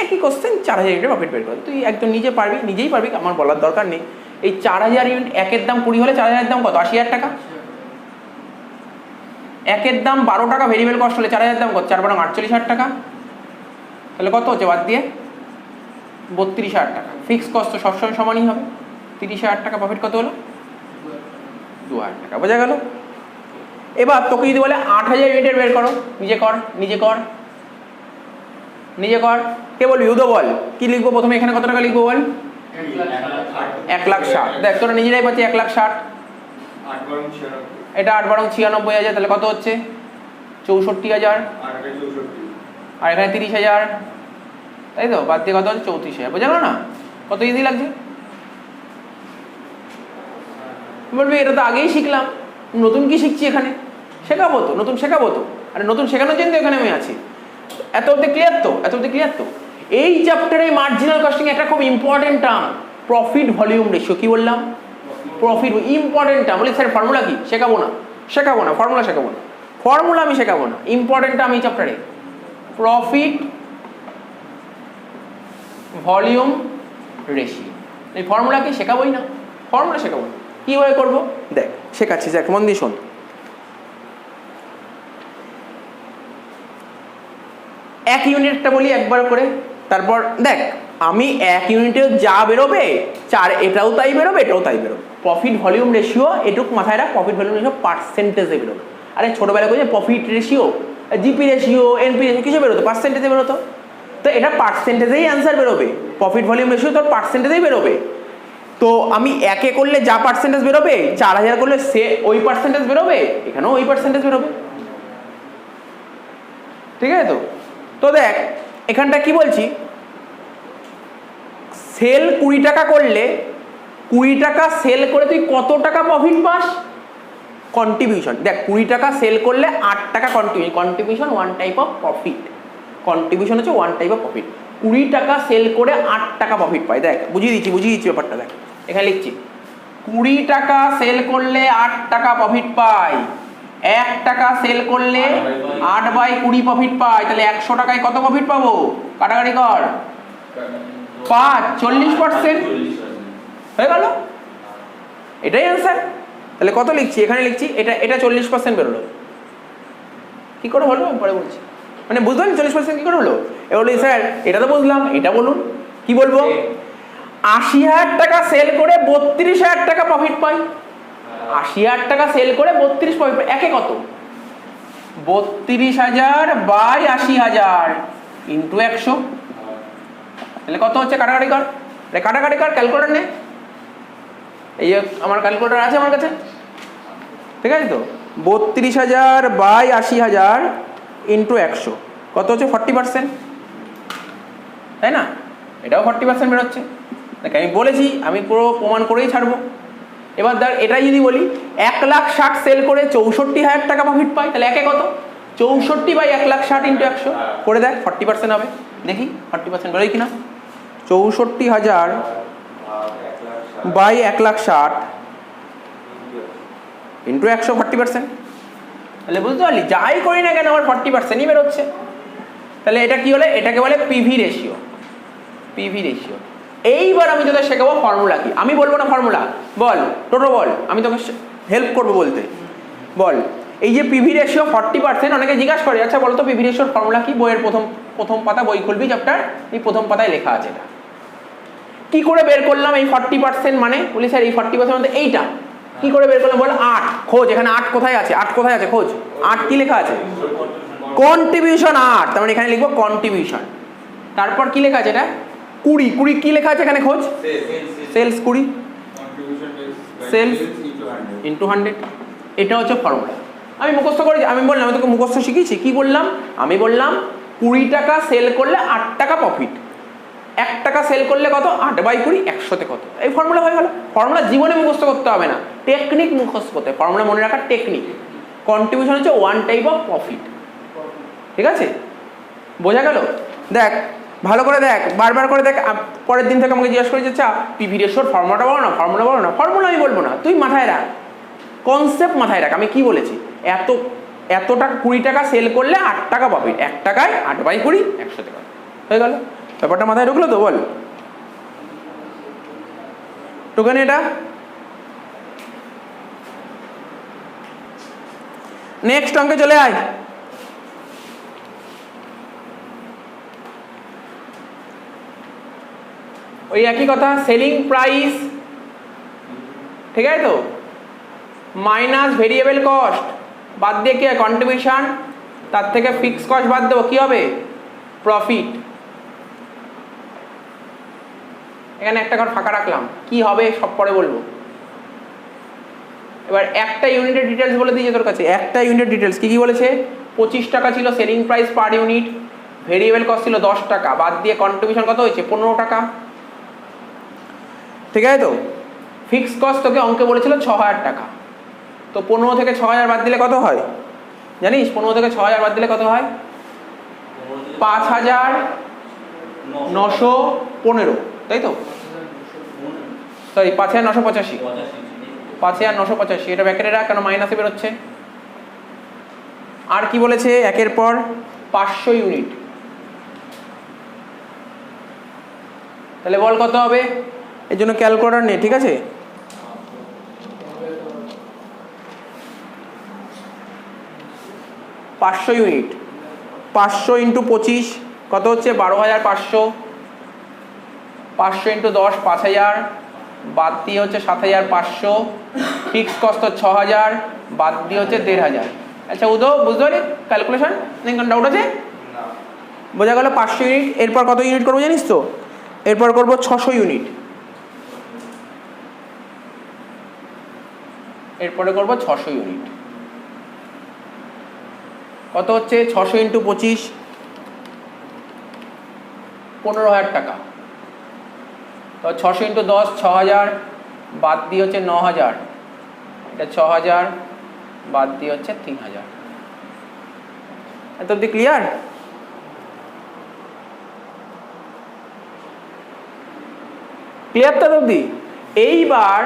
Speaker 1: একই কোশ্চেন, 4000 ইউনিটের প্রফিট বের করে, তুই একদম নিজে পারবি, নিজেই পারবি, আমার বলার দরকার নেই। এই 4000 ইউনিট, একের দাম 20 হলে 4000 দাম কত? 80,000 টাকা। একের দাম 12 টাকা, ভেরিয়েবল কস্ট হলে 4000 দাম কত? 4 × 48,000 টাকা। তাহলে কত হচ্ছে বাদ দিয়ে? 32,000 টাকা। ফিক্স কস্ট তো সবসময় সমানই হবে, 30,000 টাকা। প্রফিট কত হলো? 2,000 টাকা। বোঝা গেল? এবার তোকে যদি বলে 8,000 ইউনিটের বের করো, নিজে কর, নিজে কর, নিজে কর। কে বলবি? উদো বল। কি লিখবো প্রথমে? এখানে কত টাকা লিখবো বল? 1,60,000। দেখ তোরা নিজেরাই পাচ্ছি 1,60,000। এটা 8 × 96,000, তাহলে কত হচ্ছে? 64,000। আর এখানে 30,000, তাই তো? বাদ দিয়ে কত হচ্ছে? 34,000। বোঝা গেল না? কত ইজি লাগছে? বলবি এটা তো আগেই শিখলাম, নতুন কি শিখছি এখানে? শেখাবো তো, নতুন শেখাবো তো, আরে নতুন শেখানোর জন্য এখানে আমি আছি। এত অব্দি ক্লিয়ার তো? এত অব্দি ক্লিয়ার তো? এই চ্যাপ্টারে মার্জিনাল কস্টিং একটা খুব important term, profit volume ratio. কি বললাম? Profit important term. বলি স্যার ফর্মুলা কি? শেখাবো না, শেখাবো না, ফর্মুলা শেখাবো না, ফর্মুলা আমি শেখাবো না। ইম্পর্টেন্ট টার্ম এই চ্যাপ্টারে প্রফিট ভলিউম রেশিও। এই ফর্মুলা কি? শেখাবোই না, ফর্মুলা শেখাবো না। কীভাবে করবো দেখ শেখাচ্ছি, দেখ মন দিয়ে শোন। এক ইউনিটটা বলি একবার করে, তারপর দেখ আমি এক ইউনিটে যা বেরোবে 4, এটাও তাই বেরোবে, এটাও তাই বেরোবে। প্রফিট ভলিউম রেশিও এটুক মাথায় রাখ, প্রফিট ভলিউম রেশিও পার্সেন্টেজে বেরোবে। আরে ছোটোবেলায় বলছে profit ratio, GP ratio, NP ratio কিছু বেরোতো? পার্সেন্টেজে বেরোতো। তো এটা পার্সেন্টেজেই অ্যান্সার বেরোবে, প্রফিট ভলিউম রেশিও তোর পার্সেন্টেজেই বেরোবে। তো আমি একে করলে যা পার্সেন্টেজ বেরোবে, 4000 করলে সে ওই পার্সেন্টেজ বেরোবে, এখানেও ওই পার্সেন্টেজ বেরোবে। ঠিক আছে? তো দেখ এখানটা কি বলছি, সেল 20 টাকা করলে 20 টাকা সেল করে তুই কত টাকা প্রফিট পাস? কন্ট্রিবিউশন। দেখ 20 টাকা সেল করলে 8 টাকা contribution. Contribution one type of profit. Contribution হচ্ছে ওয়ান টাইপ অফ প্রফিট। 20 টাকা সেল করে 8 টাকা প্রফিট পাই। দেখ বুঝিয়ে দিচ্ছি ব্যাপারটা। দেখ এখানে লিখছি 20 টাকা সেল করলে 8 টাকা প্রফিট পাই, 1 টাকা সেল করলে 8/20 প্রফিট পাই। তাহলে 100 টাকায় কত প্রফিট পাবো? কাটাকাটি কর, 5, 40% হয়ে গেল। এটাই অ্যান্সার। তাহলে কত লিখছি? এখানে লিখছি এটা 40% বেরোলো। কি করে হলো পরে বলছি, মানে বুঝলেন 40% কি করে হলো? এবার বলি স্যার এটা তো বুঝলাম, এটা বলুন কি বলবো। 80,000 টাকা সেল করে 32,000 টাকা প্রফিট পাই। 80,000 টাকা সেল করে 32 প্রফিট পাই। একে কত? 32,000 বাই 80,000 ইন্টু 100। তাহলে কত হচ্ছে? কাটাকাটি কর, কাটাকাটি কর, ক্যালকুলেটর নে। এই আমার ক্যালকুলেটর আছে আমার কাছে, ঠিক আছে? তো 32,000 বাই 80,000 ইন্টু 100 কত হচ্ছে? 40%, তাই না? এটাও 40% বেরোচ্ছে। দেখ আমি বলেছি, আমি পুরো প্রমাণ করেই ছাড়বো। এবার দেখ এটাই যদি বলি 1,60,000 সেল করে 64,000 টাকা প্রফিট পাই, তাহলে একে কত? 64 বাই 1,60,000 ইন্টু 100 করে দেখ, 40% হবে। দেখি 40% বেরোয় কিনা। 64,000 বাই 1,60,000 ইন্টু 100 40%। তাহলে বুঝতে পারলি, যাই করি না কেন আমার 40%ই বেরোচ্ছে। তাহলে এটা কি হলে? এটাকে বলে পিভি রেশিও। PV ratio. এইবার আমি তোদের শেখাবো ফর্মুলা কি। আমি বলবো না ফর্মুলা, বল টোটো বল, আমি তোকে হেল্প করবো বলতে। বল এই যে পিভি রেশিও 40%, অনেকে জিজ্ঞাসা করে আচ্ছা বলো তো পিভি রেশিওর ফর্মুলা কি? বইয়ের প্রথম পাতা, বই খুলবি চ্যাপ্টার, এই প্রথম পাতায় লেখা আছে। এটা কি করে বের করলাম এই 40%? মানে বলি স্যার এই 40% মধ্যে এইটা কি করে বের করলাম? বল 8 খোঁজ। এখানে 8 কোথায় আছে? 8 কোথায় আছে খোঁজ। 8 কি লেখা আছে? কন্ট্রিবিউশন 8, তার মানে এখানে লিখবো কন্ট্রিবিউশন। তারপর কি লেখা আছে? এটা 20 কি লেখা আছে এখানে? খোঁজ সেলস 20, সেলস ইন্টু 100। এটা হচ্ছে ফর্মুলা। আমি মুখস্থ করেছি, আমি বললাম, আমি তোকে মুখস্থ শিখিয়েছি। কি বললাম? আমি বললাম 20 টাকা সেল করলে 8 টাকা প্রফিট, 1 টাকা সেল করলে কত? 8/20, 100তে কত? এই ফর্মুলা হয়ে গেল। ফর্মুলা জীবনে মুখস্থ করতে হবে না, টেকনিক মুখস্থ করতে। ফর্মুলা মনে রাখার টেকনিক। কন্ট্রিবিউশন হচ্ছে ওয়ান টাইপ অফ প্রফিট। ঠিক আছে? বোঝা গেল? দেখ ভালো করে দেখ, বারবার করে দেখ। পরের দিন থেকে আমাকে জিজ্ঞাসা করেছে আচ্ছা পিভি রেশিওর ফর্মুলাটা বলো না, ফর্মুলা বলো না। ফর্মুলা আমি বলবো না, তুই মাথায় রাখ, কনসেপ্ট মাথায় রাখ। আমি কি বলেছি? এতটা 20 টাকা সেল করলে 8 টাকা প্রফিট, 1 টাকায় 8/20, 100তে কত? হয়ে গেল। ব্যাপারটা মাথায় ঢুকলো তো? বল টুকানি এটা। নেক্সট অঙ্কে চলে আয়। ওই একই কথা, সেলিং প্রাইস, ঠিক আছে তো, মাইনাস ভেরিয়েবল কস্ট বাদ দিয়ে কি হয়? কন্ট্রিবিউশন। তার থেকে ফিক্স কস্ট বাদ দেবো, কি হবে? প্রফিট। এখানে একটা ঘর ফাঁকা রাখলাম, কি হবে সব পরে বলবো। এবার একটা ইউনিটের ডিটেলস বলে দিয়েছে তোর কাছে। একটা ইউনিটের ডিটেলস কি কি বলেছে? 25 টাকা ছিল selling price per unit, variable cost ছিল 10 টাকা, বাদ দিয়ে কন্ট্রিবিউশন কত হয়েছে? 15 টাকা। ঠিক আছে তো? ফিক্স কস্ট তোকে অঙ্কে বলেছিল 6,000 টাকা। তো 15 থেকে 6,000 বাদ দিলে কত হয় জানিস? 15 থেকে 6,000 বাদ দিলে কত হয়? 5,915, তাই তো? সরি 5,985, 5,985। এটা ব্যাকেটে রাখ, কেন মাইনাসে বেরোচ্ছে। আর কি বলেছে? একের পর 500 ইউনিট। তাহলে বল কত হবে? এর জন্য ক্যালকুলেটর নে, ঠিক আছে? পাঁচশো ইউনিট, 500 ইন্টু 25 কত হচ্ছে? 12,500। 500 ইন্টু 10 5,000, বাদ দিয়ে হচ্ছে 7,500। ফিক্স কস্ট 6,000, বাদ দিয়ে হচ্ছে 1,500। আচ্ছা উদো বুঝতে পারি ক্যালকুলেশন? ডাউট আছে? বোঝা গেল 500 ইউনিট। এরপর কত ইউনিট করবো জানিস তো? এরপর করবো 600 ইউনিট। এরপরে করবো 600 ইউনিট। কত হচ্ছে 600 ইন্টু 25, 15,000 টাকা। তো 600 ইন্টু 10 6000, বাদ দিয়ে হচ্ছে 9000, এটা 6000, বাদ দিয়ে হচ্ছে 3000। এত অব্দি ক্লিয়ার? ক্লিয়ার তো অব্দি? এইবার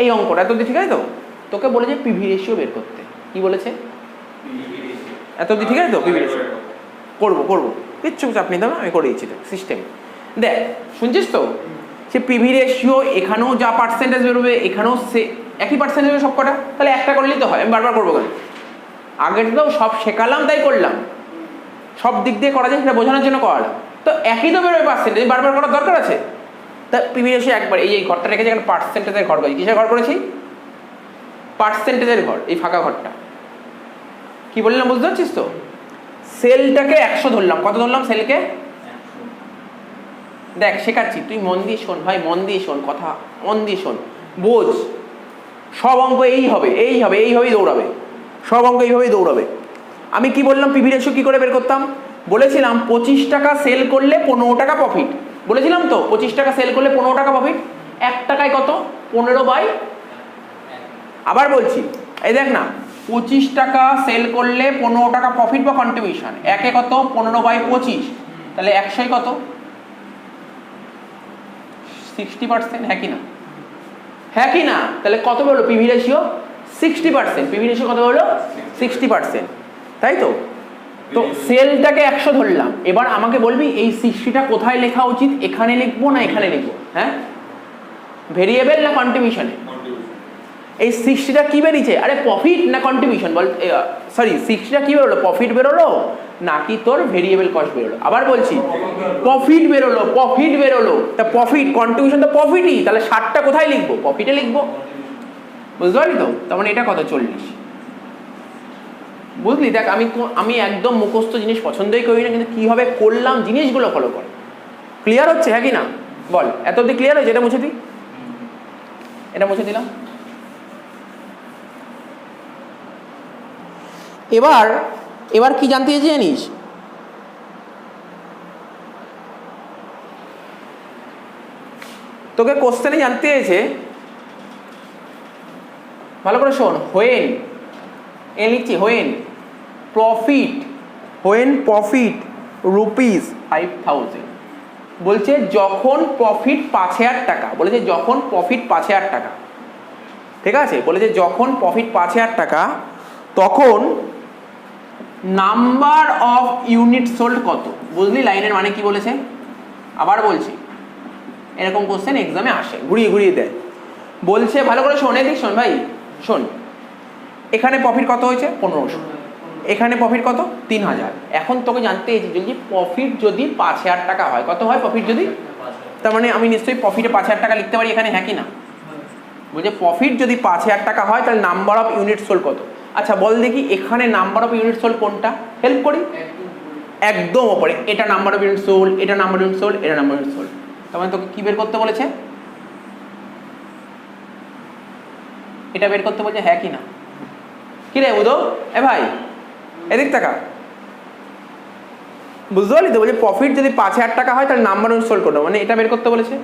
Speaker 1: এই অঙ্কটা এত অব্দি ঠিক আছে তো? তোকে বলেছে পিভি রেশিও বের করতে। কি বলেছে? এত অব্দি ঠিক আছে তো? পিভি রেশিও করবো, কিচ্ছু চাপ নিতে হবে, আমি করে দিচ্ছি তো সিস্টেম। দেখ শুনছিস তো, সে পিভি রেশিও এখানেও যা পার্সেন্টেজ বেরোবে এখানেও সে একই পার্সেন্টেজ হবে সব কটা, তাহলে একটা করলেই তো হয়। আমি বারবার করবো কেন? আগের তো সব শেখালাম তাই করলাম, সব দিক দিয়ে করা যায় সেটা বোঝানোর জন্য করালাম। তো একই তো বেরোবে পার্সেন্টেজ, বারবার করার দরকার আছে? তা পিভি রেশিও একবার এই ঘরটা রেখেছি, এখানে পার্সেন্টেজের ঘর করেছি। কিসের ঘর করেছি? পার্সেন্টেজের ঘর। এই ফাঁকা ঘরটা কি বললাম বুঝতে পারছিস তো? সেলটাকে 100 ধরলাম। কত ধরলাম সেলকে? দেখ শেখাচ্ছি, তুই মন দিয়ে শোন ভাই, মন দিয়ে শোন, কথা মন দিয়ে শোন, বোঝ। সব অঙ্ক এইভাবেই দৌড়াবে, সব অঙ্ক এইভাবেই দৌড়াবে। আমি কি বললাম পিভি রেশিও কি করে বের করতাম? বলেছিলাম 25 টাকা সেল করলে 15 টাকা প্রফিট। বলেছিলাম তো 25 টাকা সেল করলে 15 টাকা প্রফিট। 1 টাকায় কত? 15/। আবার বলছি, এই দেখ না, 25 টাকা সেল করলে 15 টাকা প্রফিট বা কন্ট্রিবিউশন। একে কত? 15/25, তাহলে 100 কত? 60%। হ্যাঁ কি না? হ্যাঁ কি না? তাহলে কত বেরোলো পিভি রেশিও? 60%। পিভি রেশিও কত বেরোলো? 60%, তাই তো? তো সেলটাকে 100 ধরলাম। এবার আমাকে বলবি এই 60টা কোথায় লেখা উচিত? এখানে লিখবো না এখানে লিখবো? হ্যাঁ, ভেরিয়েবল না কন্ট্রিবিউশনে? এই 60টা কি বেরিয়েছে? আরে প্রফিট না কন্ট্রিবিউশন বল? সরি, 60টা কি বেরোলো? প্রফিট বেরোলো নাকি তোর ভেরিয়েবল কস্ট বেরোলো? আবার বলছি, প্রফিট বেরোলো। তা প্রফিট, কন্ট্রিবিউশন তো প্রফিটই, তাহলে 60টা কোথায় লিখবো? প্রফিটে লিখবো। বুঝতে পারলি তো? তার মানে এটা কত? 40। বুঝলি? দেখ আমি একদম মুখস্থ জিনিস পছন্দই করি না, কিন্তু কিভাবে করলাম জিনিসগুলো ফলো কর। ক্লিয়ার হচ্ছে? হ্যাঁ কি না বল? এত অব্দি ক্লিয়ার হয়েছে? এটা মুছে দিই, এটা মুছে দিলাম। এবার কি জানতে চেয়েছি জানিস? তোকে কোশ্চেনে জানতে চেয়েছে, ভালো করে শোন, হোয়েন এ লিখছি, হোয়েন প্রফিট রুপিস 5000। বলছে যখন প্রফিট 5000 টাকা। বলেছে যখন প্রফিট 5000 টাকা, ঠিক আছে? বলেছে যখন প্রফিট 5000 টাকা, তখন নাম্বার অফ ইউনিট সোল্ড কত? বুঝলি লাইনের মানে কি বলেছে? আবার বলছি, এরকম কোশ্চেন এক্সামে আসে, ঘুরিয়ে দেয়। বলছে ভালো করে শোন, এদিক শোন ভাই, শোন। এখানে প্রফিট কত হয়েছে? 1500। এখানে প্রফিট কত? 3000। এখন তোকে জানতে চেয়েছি যদি প্রফিট যদি 5000 টাকা হয়, কত হয় প্রফিট যদি? তার মানে আমি নিশ্চয়ই প্রফিটে 5000 টাকা লিখতে পারি এখানে, হ্যাঁ কি না? বলছে প্রফিট যদি 5000 টাকা হয় তাহলে নাম্বার অফ ইউনিট সোল্ড কত? আচ্ছা বল দেখি, এখানে নাম্বার অফ ইউনিট সোল্ড কোনটা? হেল্প করি, একদম ওপরে। এটা নাম্বার অফ ইউনিট সোল্ড, এটা নাম্বার অফ ইউনিট সোল্ড, এটা নাম্বার অফ ইউনিট সোল্ড। তার মানে তোকে কি বের করতে বলেছে? এটা বের করতে বলছে, হ্যাঁ কি না? কি রে উদো, এ ভাই এদিক টাকা, বুঝতে পারলি তো? বলছে প্রফিট যদি 5000 টাকা হয় তাহলে নাম্বার অফ সোল্ড করো, মানে এটা বের করতে বলেছে।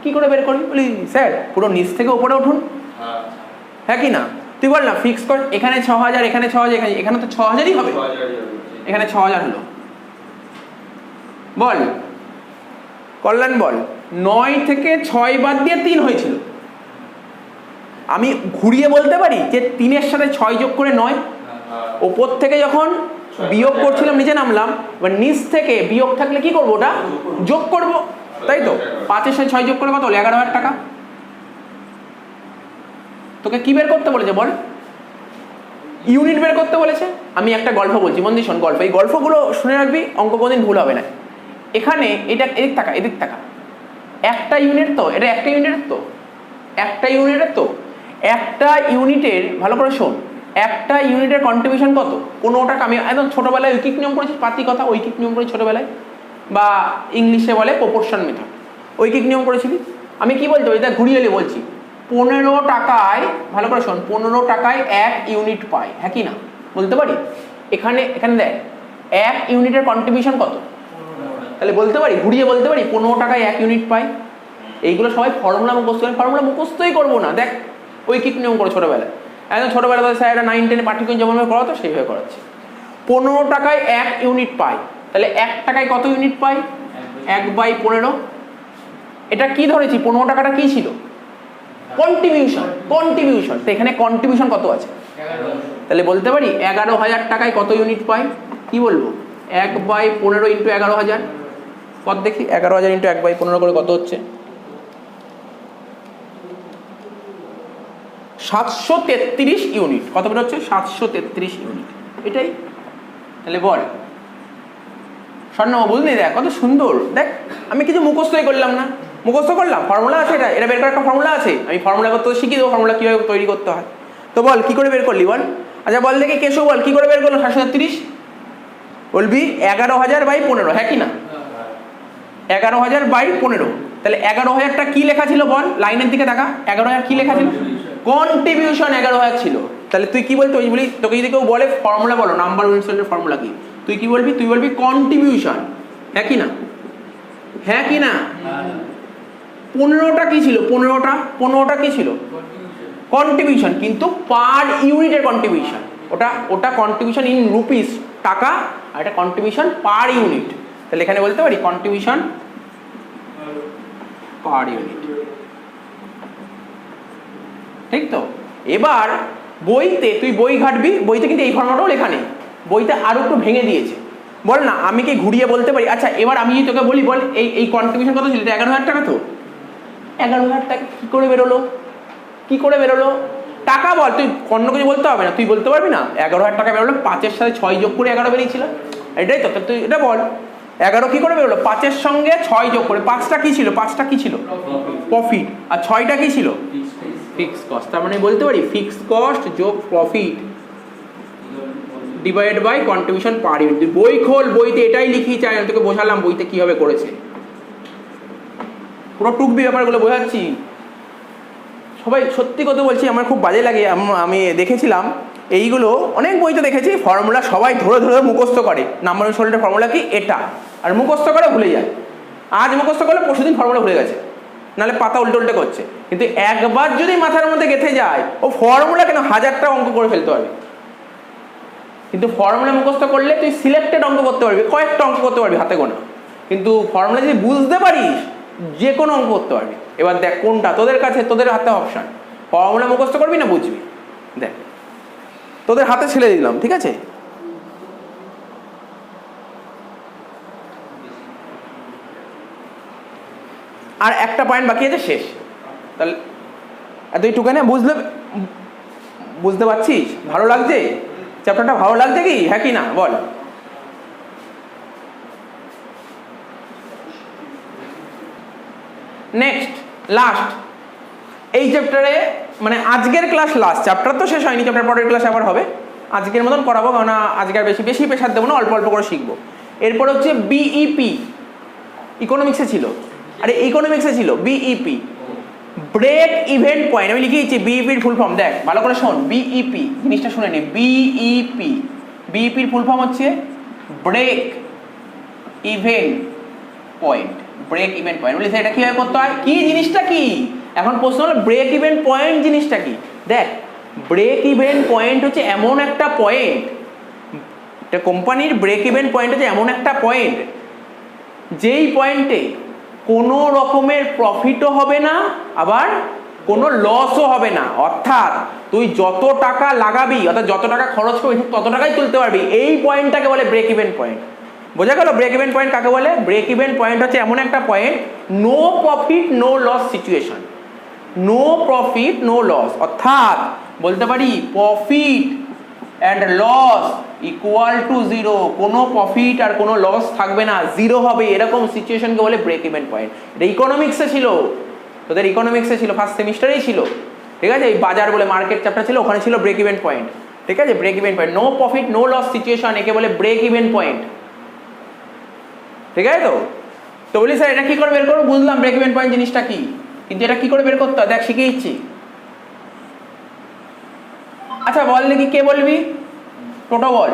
Speaker 1: কি করে বের করি? বলি স্যার পুরো নিচ থেকে উপরে উঠুন, হ্যাঁ কি না? তুই বল না, ফিক্স কর, এখানে 6000, এখানে 6000, এখানে তো 6000ই হবে, এখানে 6000 হলো। বল কল্যাণ বল, 9 থেকে 6 বাদ দিয়ে 3 হয়েছিল। আমি ঘুরিয়ে বলতে পারি যে 3-এর সাথে 6 যোগ করে 9। ওপর থেকে যখন বিয়োগ করছিলাম নিচে নামলাম, এবার নিচ থেকে বিয়োগ থাকলে কি করবো? ওটা যোগ করব, তাই তো? 5-এর সাথে 6 যোগ করে কত হলো? 11000 টাকা। তোকে কি বের করতে বলেছে বল? ইউনিট বের করতে বলেছে। আমি একটা গল্প বলছি, মন দিয়ে শোন গল্প। এই গল্পগুলো শুনে রাখবি, অঙ্ক কোনদিন ভুল হবে না। এখানে এটা এদিক টাকা, একটা ইউনিট তো, এটা একটা ইউনিটের তো, একটা ইউনিটের, ভালো করে শোন, একটা ইউনিটের কন্ট্রিবিউশন কত? 15 টাকা। আমি একদম ছোটবেলায় ঐকিক নিয়ম করেছি, পাতি কথা ঐকিক নিয়ম করেছি ছোটবেলায়, বা ইংলিশে বলে প্রপোর্শন মেথড, ঐকিক নিয়ম করেছিলি। আমি কি বলতে পারি? তা ঘুরিয়ে বলছি, 15 টাকায়, ভালো করে শোন, 15 টাকায় 1 ইউনিট পাই, হ্যাঁ কি না বলতে পারি? এখানে দেখ 1 ইউনিটের কন্ট্রিবিউশন কত, তাহলে বলতে পারি, ঘুরিয়ে বলতে পারি 15 টাকায় 1 ইউনিট পাই। এইগুলো সবাই ফর্মুলা মুখস্থ করেন, ফর্মুলা মুখস্থই করবো না, দেখ ঐকিক নিয়ম করে ছোটবেলায়, একদম ছোটবেলায় স্যার এটা 9, 10 পাঠ্যক্রম যেমনভাবে করাতো সেইভাবে করাচ্ছে। 15 টাকায় 1 ইউনিট পাই, তাহলে 1 টাকায় কত ইউনিট পাই? 1/15। এটা কি ধরেছি, 15 টাকাটা কি ছিল? কন্ট্রিবিউশন। তো এখানে কন্ট্রিবিউশন কত আছে? তাহলে বলতে পারি 11,000 টাকায় কত ইউনিট পাই? কি বলবো? 1/15 ইন্টু 11,000 কত দেখি? 11,000 ইন্টু 1/15 করে কত হচ্ছে? 733 ইউনিট। কত বের হচ্ছে? 733 ইউনিট। এটাই। তাহলে বল স্বর্ণ, বুঝলি? দেখ কত সুন্দর, দেখ আমি কিছু মুখস্থই করলাম না, মুখস্থ করলাম, ফর্মুলা আছে, এটা বের করার একটা ফর্মুলা আছে, আমি ফর্মুলা করতে শিখিয়ে দেবো, ফর্মুলা কীভাবে তৈরি করতে হয়। তো বল কি করে বের করলি বল? আচ্ছা বল দেখি কেশু, বল কি করে বের করলো 733? বলবি 11,000/15, হ্যাঁ কি না? 11,000/15। তাহলে 11,000টা কি লেখা ছিল বল? লাইনের দিকে দেখা, 11,000 কি লেখা ছিল? কন্ট্রিবিউশন 11,000 ছিল। তাহলে তুই কি বলতে বলি, তোকে যদি কেউ বলে ফর্মুলা বলো, নাম্বার ইউনিটের ফর্মুলা কি, তুই কি বলবি? তুই বলবি কন্ট্রিবিউশন, হ্যাঁ কি না? হ্যাঁ কি না? 15টা কি ছিল? 15টা কি ছিল? কন্ট্রিবিউশন, কিন্তু পার ইউনিটের কন্ট্রিবিউশন। ওটা কন্ট্রিবিউশন ইন রুপিস, টাকা, আর এটা কন্ট্রিবিউশন পার ইউনিট। তাহলে এখানে বলতে পারি কন্ট্রিবিউশন পার ইউনিট, ঠিক তো? এবার বইতে তুই বই ঘাটবি, বইতে কিন্তু এই ফর্মুলাটাও লেখা নেই, বইতে আরো একটু ভেঙে দিয়েছে। বল না, আমি কি ঘুরিয়ে বলতে পারি? আচ্ছা এবার আমি যদি তোকে বলি, বল এই কন্ট্রিবিউশন কত ছিল? 11,000 টাকা। তো 11,000 টাকা কি করে বেরোলো? টাকা বল, তুই অন্য কিছু বলতে হবে না, তুই বলতে পারবি না 11,000 টাকা বেরোলো, 5-এর সাথে 6 যোগ করে 11 বেরিয়েছিল, এটাই তো। তুই এটা বল 11 কি করে বেরোলো? 5-এর সঙ্গে 6 যোগ করে। 5টা কি ছিল? প্রফিট। আর 6টা কি ছিল? Fixed cost. তার মানে বলতে পারি ফিক্সড কস্ট যোগ profit divided by contribution per unit. তুই বই খোল, বইতে এটাই লিখিয়েছে, আমি তোকে বোঝালাম বইতে কিভাবে করেছে, পুরো টুকবি ব্যাপারগুলো বোঝাচ্ছি। সবাই সত্যি কথা বলছি, আমার খুব বাজে লাগে, আমি দেখেছিলাম এইগুলো অনেক বইতে দেখেছি, ফর্মুলা সবাই ধরে ধরে মুখস্থ করে, নাম্বার সোল্ডের ফর্মুলা কি এটা, আর মুখস্থ করে ভুলে যায়। আজ মুখস্থ করলে পরশুদিন ফর্মুলা ভুলে গেছে, নাহলে পাতা উল্টে করছে। কিন্তু একবার যদি মাথার মধ্যে গেঁথে যায়, ও ফর্মুলা কেন 1000টা অঙ্ক করে ফেলতে পারবে। কিন্তু ফর্মুলা মুখস্থ করলে তুই সিলেক্টেড অঙ্ক করতে পারবি, কয়েকটা অঙ্ক করতে পারবি হাতে গোনা। কিন্তু ফর্মুলা যদি বুঝতে পারিস, যে কোনো অঙ্ক করতে পারবি। এবার দেখ কোনটা তোদের কাছে, তোদের হাতে অপশান, ফর্মুলা মুখস্থ করবি না বুঝবি। দেখ তোদের হাতে ছেড়ে দিলাম, ঠিক আছে? আর একটা পয়েন্ট বাকি আছে, শেষ। তাহলে এতটুকুনে বুঝতে পারছিস? ভালো লাগছে চ্যাপ্টারটা? ভালো লাগছে কি, হ্যাঁ কি না বল? নেক্সট লাস্ট এই চ্যাপ্টারে, মানে আজকের ক্লাস লাস্ট, চ্যাপ্টার তো শেষ হয়নি, চ্যাপ্টার পরের ক্লাস আবার হবে। আজকের মতন করাবো, কারণ আজকে আর বেশি প্রেশার দেবো না, অল্প অল্প করে শিখবো। এরপর হচ্ছে বিইপি, ইকোনমিক্সে ছিল, আরে ইকোনমিক্সে ছিল বিইপি, ব্রেক ইভেন্ট পয়েন্ট। আমি লিখে দিচ্ছি বিইপির ফুল ফর্ম, দেখ ভালো করে শোন। বিইপি জিনিসটা শুনে নি, বিইপির ফুল ফর্ম হচ্ছে break even point. Break even point বলি এটা কিভাবে করতে হয়, কি জিনিসটা কি? এখন প্রশ্ন হলো ব্রেক ইভেন্ট পয়েন্ট জিনিসটা কি। দেখ ব্রেক ইভেন্ট পয়েন্ট হচ্ছে এমন একটা পয়েন্ট, একটা কোম্পানির ব্রেক ইভেন্ট পয়েন্ট হচ্ছে এমন একটা পয়েন্ট যেই পয়েন্টে কোনো রকমের প্রফিটও হবে না, আবার কোনো লসও হবে না। অর্থাৎ তুই যত টাকা লাগাবি, অর্থাৎ যত টাকা খরচ করবি তত টাকাই তুলতে পারবি। এই পয়েন্টটাকে বলে ব্রেক ইভেন্ট পয়েন্ট। বোঝা গেল ব্রেক ইভেন্ট পয়েন্ট কাকে বলে? ব্রেক ইভেন্ট পয়েন্ট হচ্ছে এমন একটা point, no profit no loss situation. No profit no loss, অর্থাৎ বলতে পারি profit and loss equal to zero. কোনো প্রফিট আর কোনো লস থাকবে না, জিরো হবে, এরকম সিচুয়েশনকে বলে ব্রেক ইভেন্ট পয়েন্ট। এটা ইকোনমিক্সে ছিল, তোদের ইকোনমিক্সে ছিল, ফার্স্ট সেমিস্টারেই ছিল, ঠিক আছে? এই বাজার বলে মার্কেট চ্যাপ্টার ছিল, ওখানে ছিল ব্রেক ইভেন্ট পয়েন্ট, ঠিক আছে? Break even point, no profit no loss situation, একে বলে ব্রেক ইভেন্ট পয়েন্ট, ঠিক আছে? তো বলি স্যার এটা কি করে বের করবো? বুঝলাম ব্রেক ইভেন্ট পয়েন্ট জিনিসটা কি, কিন্তু এটা কি করে বের করতে হয় দেখ শিখিয়ে দিচ্ছি। আচ্ছা বল দেখি কে বলবি, টোটো বল।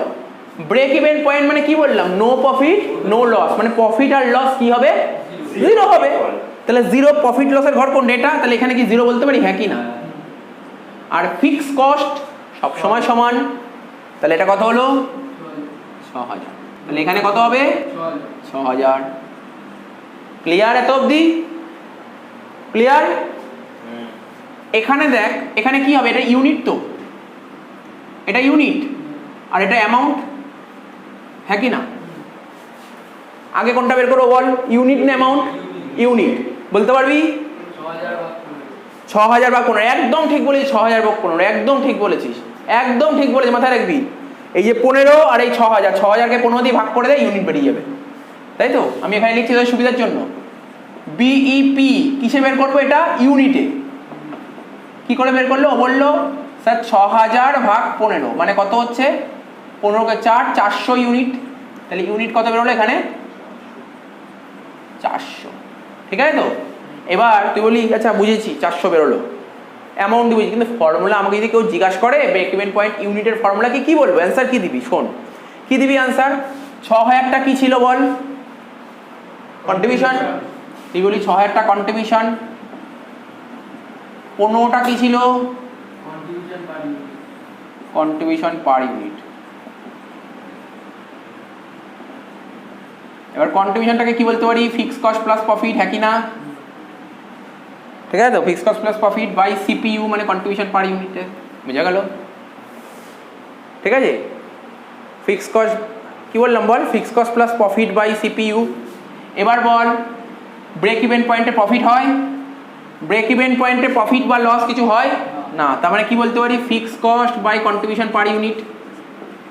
Speaker 1: ব্রেক ইভেন পয়েন্ট মানে কি বললাম, নো প্রফিট নো লস, মানে প্রফিট আর লস কি হবে, জিরো হবে। তাহলে জিরো প্রফিট লসের ঘর কোন ডেটা, তাহলে এখানে কি জিরো বলতে পারি, হ্যাঁ কি না। আর ফিক্স কস্ট সব সময় সমান, তাহলে এটা কত হলো 6000, তাহলে এখানে কত হবে 6000। ক্লিয়ার এত অবধি, ক্লিয়ার। এখানে দেখ এখানে কি হবে, এটা ইউনিট, তো এটা ইউনিট আর এটা অ্যামাউন্ট, হ্যাঁ কি না। আগে কোনটা বের করবো বল, ইউনিট না অ্যামাউন্ট, ইউনিট। বলতে পারবি 6000 ভাগ 15, একদম ঠিক বলেছিস, 6000 ভাগ 15, একদম ঠিক বলেছিস, একদম ঠিক বলেছিস, মাথায় রাখবি। এই যে 15 আর এই 6000, 6000কে 15 দিয়ে ভাগ করে দেয়, ইউনিট বেরিয়ে যাবে, তাই তো। আমি এখানে লিখছি তোদের সুবিধার জন্য। বিইপি কিসে বের করবো, এটা ইউনিটে। কি করে বের করলো, বললো স্যার 6000 ভাগ 15 মানে কত হচ্ছে, 15 কে 4, 400 ইউনিট। তাহলে ইউনিট কত বেরোলো এখানে 400, ঠিক আছে তো। এবার তুই বলি আচ্ছা বুঝেছি 400 বেরোলো, অ্যামাউন্ট বুঝি, কিন্তু ফর্মুলা আমাকে যদি কেউ জিজ্ঞাসা করে ব্রেক ইভেন পয়েন্ট ইউনিটের ফর্মুলা কি বলবো, অ্যান্সার কি দিবি, শোন কি দিবি অ্যান্সার। 6000টা কি ছিল বল, কন্ট্রিবিউশন, তুই বলি 6000টা কন্ট্রিবিউশন, 15টা কি ছিল, কন্ট্রিবিউশন পার ইউনিট। এবার কন্ট্রিবিউশনটাকে কি বলতে পারি, ফিক্স কস্ট প্লাস প্রফিট, হ্যাঁ কি না, ঠিক আছে তো। Fix cost plus profit by CPU মানে কন্ট্রিবিউশন পার ইউনিটে, বুঝা গেল, ঠিক আছে। ফিক্স কস্ট কি বললাম বল, fix cost plus profit by CPU. এবার বল ব্রেক ইভেন পয়েন্টে প্রফিট হয়, ব্রেক ইভেন পয়েন্টে প্রফিট বা লস কিছু হয় না, তার মানে কি বলতে পারি, fix cost by contribution per unit.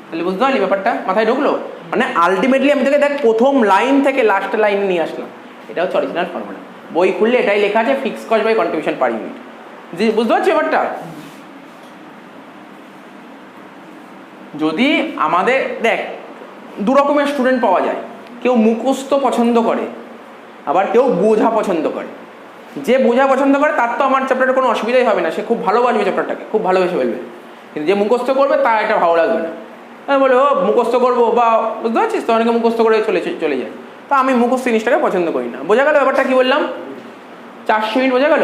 Speaker 1: তাহলে বুঝতে পারলি ব্যাপারটা, মাথায় ঢুকলো। মানে আলটিমেটলি আমি তোকে দেখ প্রথম লাইন থেকে লাস্ট লাইনে নিয়ে আসলাম, এটা হচ্ছে অরিজিনাল ফর্মুলা। বই খুললে এটাই লেখা আছে, fix cost by contribution per unit. জি বুঝতে পারছি ব্যাপারটা। যদি আমাদের দেখ দু রকমের স্টুডেন্ট পাওয়া যায়, কেউ মুখস্থ পছন্দ করে, আবার কেউ বোঝা পছন্দ করে। যে বোঝা পছন্দ করে তার তো আমার চ্যাপ্টারে কোনো অসুবিধাই হবে না, সে খুব ভালোবাসবে চ্যাপ্টারটাকে, খুব ভালোবেসে ফেলবে। কিন্তু যে মুখস্থ করবে তার এটা ভালো লাগবে না, বলে ও মুখস্থ করবো, বা বুঝতে পারছিস তো, অনেকে মুখস্থ করে চলে যায়। তা আমি মুখস্থ জিনিসটাকে পছন্দ করি না। বোঝা গেল ব্যাপারটা, কি বললাম, 400 ইউনিট বোঝা গেল।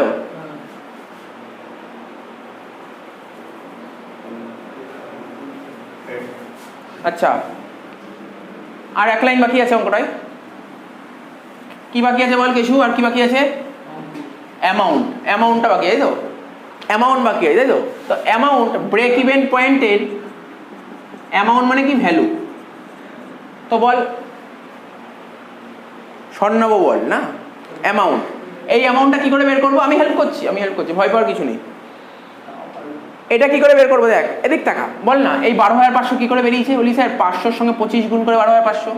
Speaker 1: আচ্ছা আর এক লাইন বাকি আছে অঙ্কটায়, কি বাকি আছে বল কেশু, আর কি বাকি আছে, অ্যামাউন্ট, অ্যামাউন্টটা বাকি আছে তো, অ্যামাউন্ট বাকি আছে তাই তো। তো অ্যামাউন্ট ব্রেক ইভেন পয়েন্টের অ্যামাউন্ট মানে কি, ভ্যালু। তো বল স্বর্ণব বল না, অ্যামাউন্ট, এই অ্যামাউন্টটা কি করে বের করবো, আমি হেল্প করছি, ভয় পাওয়ার কিছু নেই। এটা কি করে বের করবো, দেখ এদিক টাকা বল না, এই 12500 কি করে বেরিয়েছে, বলি স্যার 500-র সঙ্গে 25 গুণ করে 12500,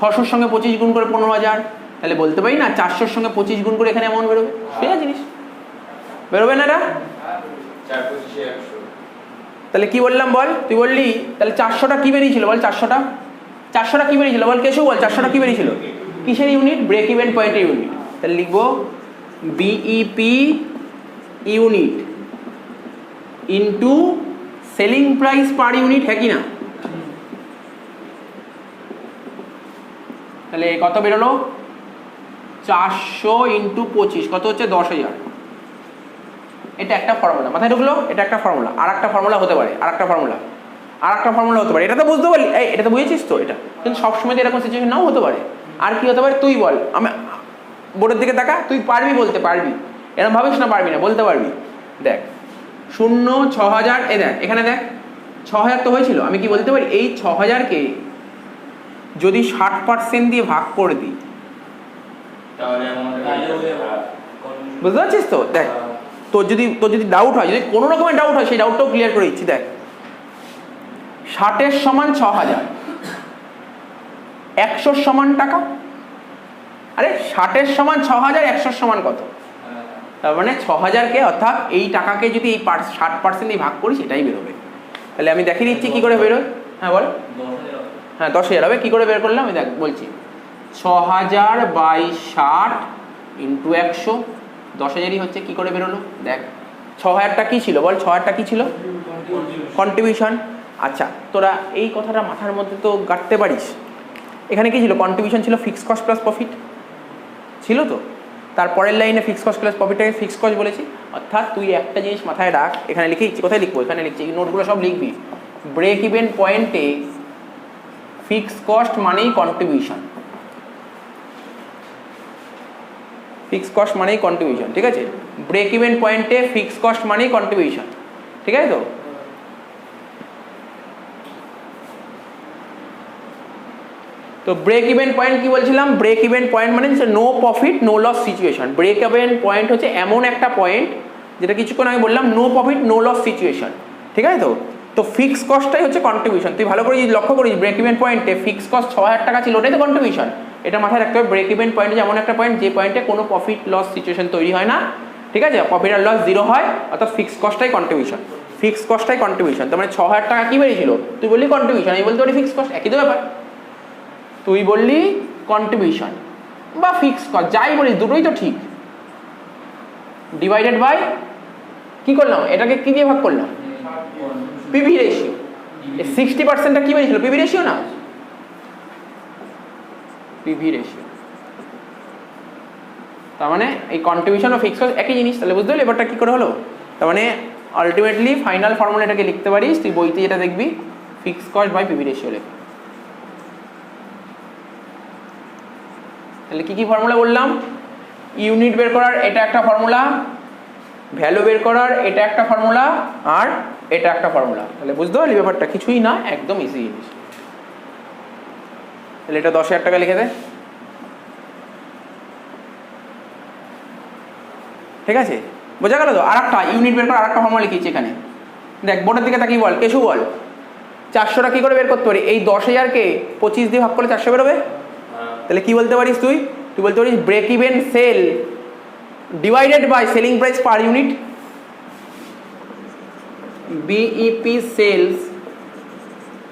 Speaker 1: 600-র সঙ্গে 25 গুণ করে 15000, তাহলে বলতে পারি না 400-র সঙ্গে 25 গুণ করে এখানে অ্যামাউন্ট বেরোবে, সোজা জিনিস, বেরোবে না এটা। তাহলে কি বললাম বল, তুই বললি তাহলে 400টা কি বেরিয়েছিল বল, 400টা কি বেরিয়েছিল বল কেশু, বল 400টা কি বেরিয়েছিল, কিসের ইউনিট, ব্রেক ইভেন পয়েন্টের ইউনিট। তাহলে লিখবো BEP unit into selling price per unit, হ্যাঁ কি না। তাহলে কত বেরোলো, 400 ইন্টু 25 কত হচ্ছে 10000। এটা একটা ফর্মুলা, মাথায় ঢুকলো, এটা একটা ফর্মুলা। আর একটা ফর্মুলা হতে পারে, আর একটা ফর্মুলা হতে পারে, এটা তো বুঝতে পারলি, এই এটা তো বুঝেছিস তো। এটা কিন্তু সবসময় তো এরকম সিচুয়েশন নাও হতে পারে। আর কি হতে পারে তুই বল, আমি বোর্ডের দিকে তাকা, তুই পারবি, বলতে পারবি, এরকম ভাবিস না পারবি না, বলতে পারবি। দেখ 0 6000, এ দেখ এখানে দেখ 6000 তো হয়েছিল, আমি কি বলতে পারি, এই 6000কে যদি 60% দিয়ে ভাগ করে দিই, বুঝতে পারছিস তো। দেখ তোর যদি ডাউট হয়, যদি কোনো রকমের ডাউট হয়, সেই ডাউটটাও ক্লিয়ার করে দিচ্ছি। দেখ 60-এর সমান 6000, 100-র সমান টাকা, আরে 60-এর সমান 6000, 100-র সমান কত, তার মানে 6000কে অর্থাৎ এই টাকাকে যদি এই 60% দিয়ে ভাগ করি সেটাই বেরোবে। তাহলে আমি দেখিয়ে দিচ্ছি কি করে বেরোয়। হ্যাঁ বল, হ্যাঁ 10000 হবে, কি করে বের করলাম আমি দেখ বলছি, 6000/60 ইন্টু 100, 10000ই হচ্ছে, কি করে বেরোলো দেখ 6000টা কি ছিল বল, 6000টা কি ছিল? কন্ট্রিবিউশন। আচ্ছা তোরা এই কথাটা মাথার মধ্যে তো গাঁটতে পারিস, এখানে কি ছিল? কন্ট্রিবিউশন ছিল ফিক্স কস্ট প্লাস প্রফিট ছিল তো, তারপরের লাইনে ফিক্স কস্ট প্লাস প্রফিটটাকে ফিক্স কস্ট বলেছি। অর্থাৎ তুই একটা জিনিস মাথায় রাখ, এখানে লিখে দিচ্ছি, কোথায় লিখবো? এখানে লিখছি, এই নোটগুলো সব লিখবি। ব্রেক ইভেন পয়েন্টে ফিক্স কস্ট মানেই কন্ট্রিবিউশন, ফিক্স কস্ট মানেই কন্ট্রিবিউশন, ঠিক আছে? ব্রেক ইভেন পয়েন্টে ফিক্স কস্ট মানেই কন্ট্রিবিউশন, ঠিক আছে তো? তো ব্রেক ইভেন পয়েন্ট কি বলছিলাম? ব্রেক ইভেন পয়েন্ট মানে হচ্ছে no profit no loss situation. Break even point হচ্ছে এমন একটা পয়েন্ট যেটা কিছুক্ষণ আগে বললাম no profit no loss situation, ঠিক আছে তো? তো ফিক্স কস্টটাই হচ্ছে কন্ট্রিবিউশন। তুই ভালো করে যদি লক্ষ্য করিস ব্রেক ইভেন পয়েন্টে ফিক্স কস্ট 6000 টাকা ছিল, ওটাই তো কন্ট্রিবিউশন। এটা মাথায় রাখতে হবে, ব্রেক ইভেন পয়েন্ট হচ্ছে এমন একটা পয়েন্ট যে পয়েন্টে কোনো প্রফিট লস সিচুয়েশন তৈরি হয় না, ঠিক আছে? প্রফিট আর লস জিরো হয়, অর্থাৎ ফিক্স কস্টটাই কন্ট্রিবিউশন, ফিক্স কস্টটাই কন্ট্রিবিউশন। তার মানে 6000 টাকা কি বেরিয়েছিল? তুই বললি কন্ট্রিবিউশন, আমি বলতে পারি ফিক্স কস্ট, একই তো ব্যাপার। তুই বললি কন্ট্রিবিউশন বা ফিক্স কস্ট, যাই বলিস দুটোই তো ঠিক। ডিভাইডেড বাই কি করলাম? এটাকে কি দিয়ে ভাগ করলাম? PV ratio. 60%টা কি বেরিয়েছিল? পিভি রেশিও না, পিভি রেশিও। তার মানে এই কন্ট্রিবিউশন ও ফিক্স কস্ট একই জিনিস। তাহলে বুঝতে পারলি এবারটা কি করে হলো? তার মানে আলটিমেটলি ফাইনাল ফর্মুলাটাকে লিখতে পারিস, তুই বইতে যেটা দেখবি fix cost by PV ratio লেখ। তাহলে কি কি ফর্মুলা বললাম? ইউনিট বের করার এটা একটা ফর্মুলা, ভ্যালু বের করার এটা একটা ফর্মুলা, আর এটা একটা ফর্মুলা। তাহলে বুঝতে পারলি ব্যাপারটা কিছুই না, একদম ইজি জিনিস। তাহলে এটা 10,000 টাকা লিখে দে, ঠিক আছে? বোঝা গেল তো? আর একটা ইউনিট বের করার আর একটা ফর্মুলা লিখেছি এখানে, দেখ বোর্ডের দিকে তাকিয়ে বল, কেশু বল 400টা কি করে বের করতে পারি? এই 10,000কে 25 দিয়ে ভাগ করলে 400 বেরোবে। তাহলে কি বলতে পারিস তুই? তুই বলতে পারিস break even sale divided by selling price per unit, BEP sales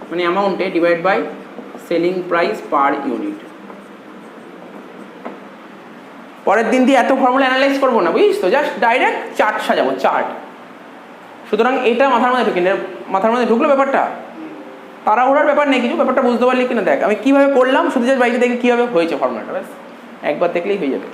Speaker 1: মানে অ্যামাউন্টে divide by selling price per unit. পরের দিন দিয়ে এত ফর্মুলা অ্যানালাইজ করবো না, বুঝিস তো? জাস্ট ডাইরেক্ট চার্ট সাজাবো, চার্ট। সুতরাং এটা মাথার মধ্যে ঢুকিয়ে, মাথার মধ্যে ঢুকলো ব্যাপারটা, তাড়াহুড়ার ব্যাপার নেই কিছু। ব্যাপারটা বুঝতে পারলি কিনা দেখ, আমি কীভাবে করলাম শুধু জাস্ট বাড়িতে দেখে কীভাবে হয়েছে ফর্মুলাটা, ব্যাস একবার দেখলেই হয়ে যাবে।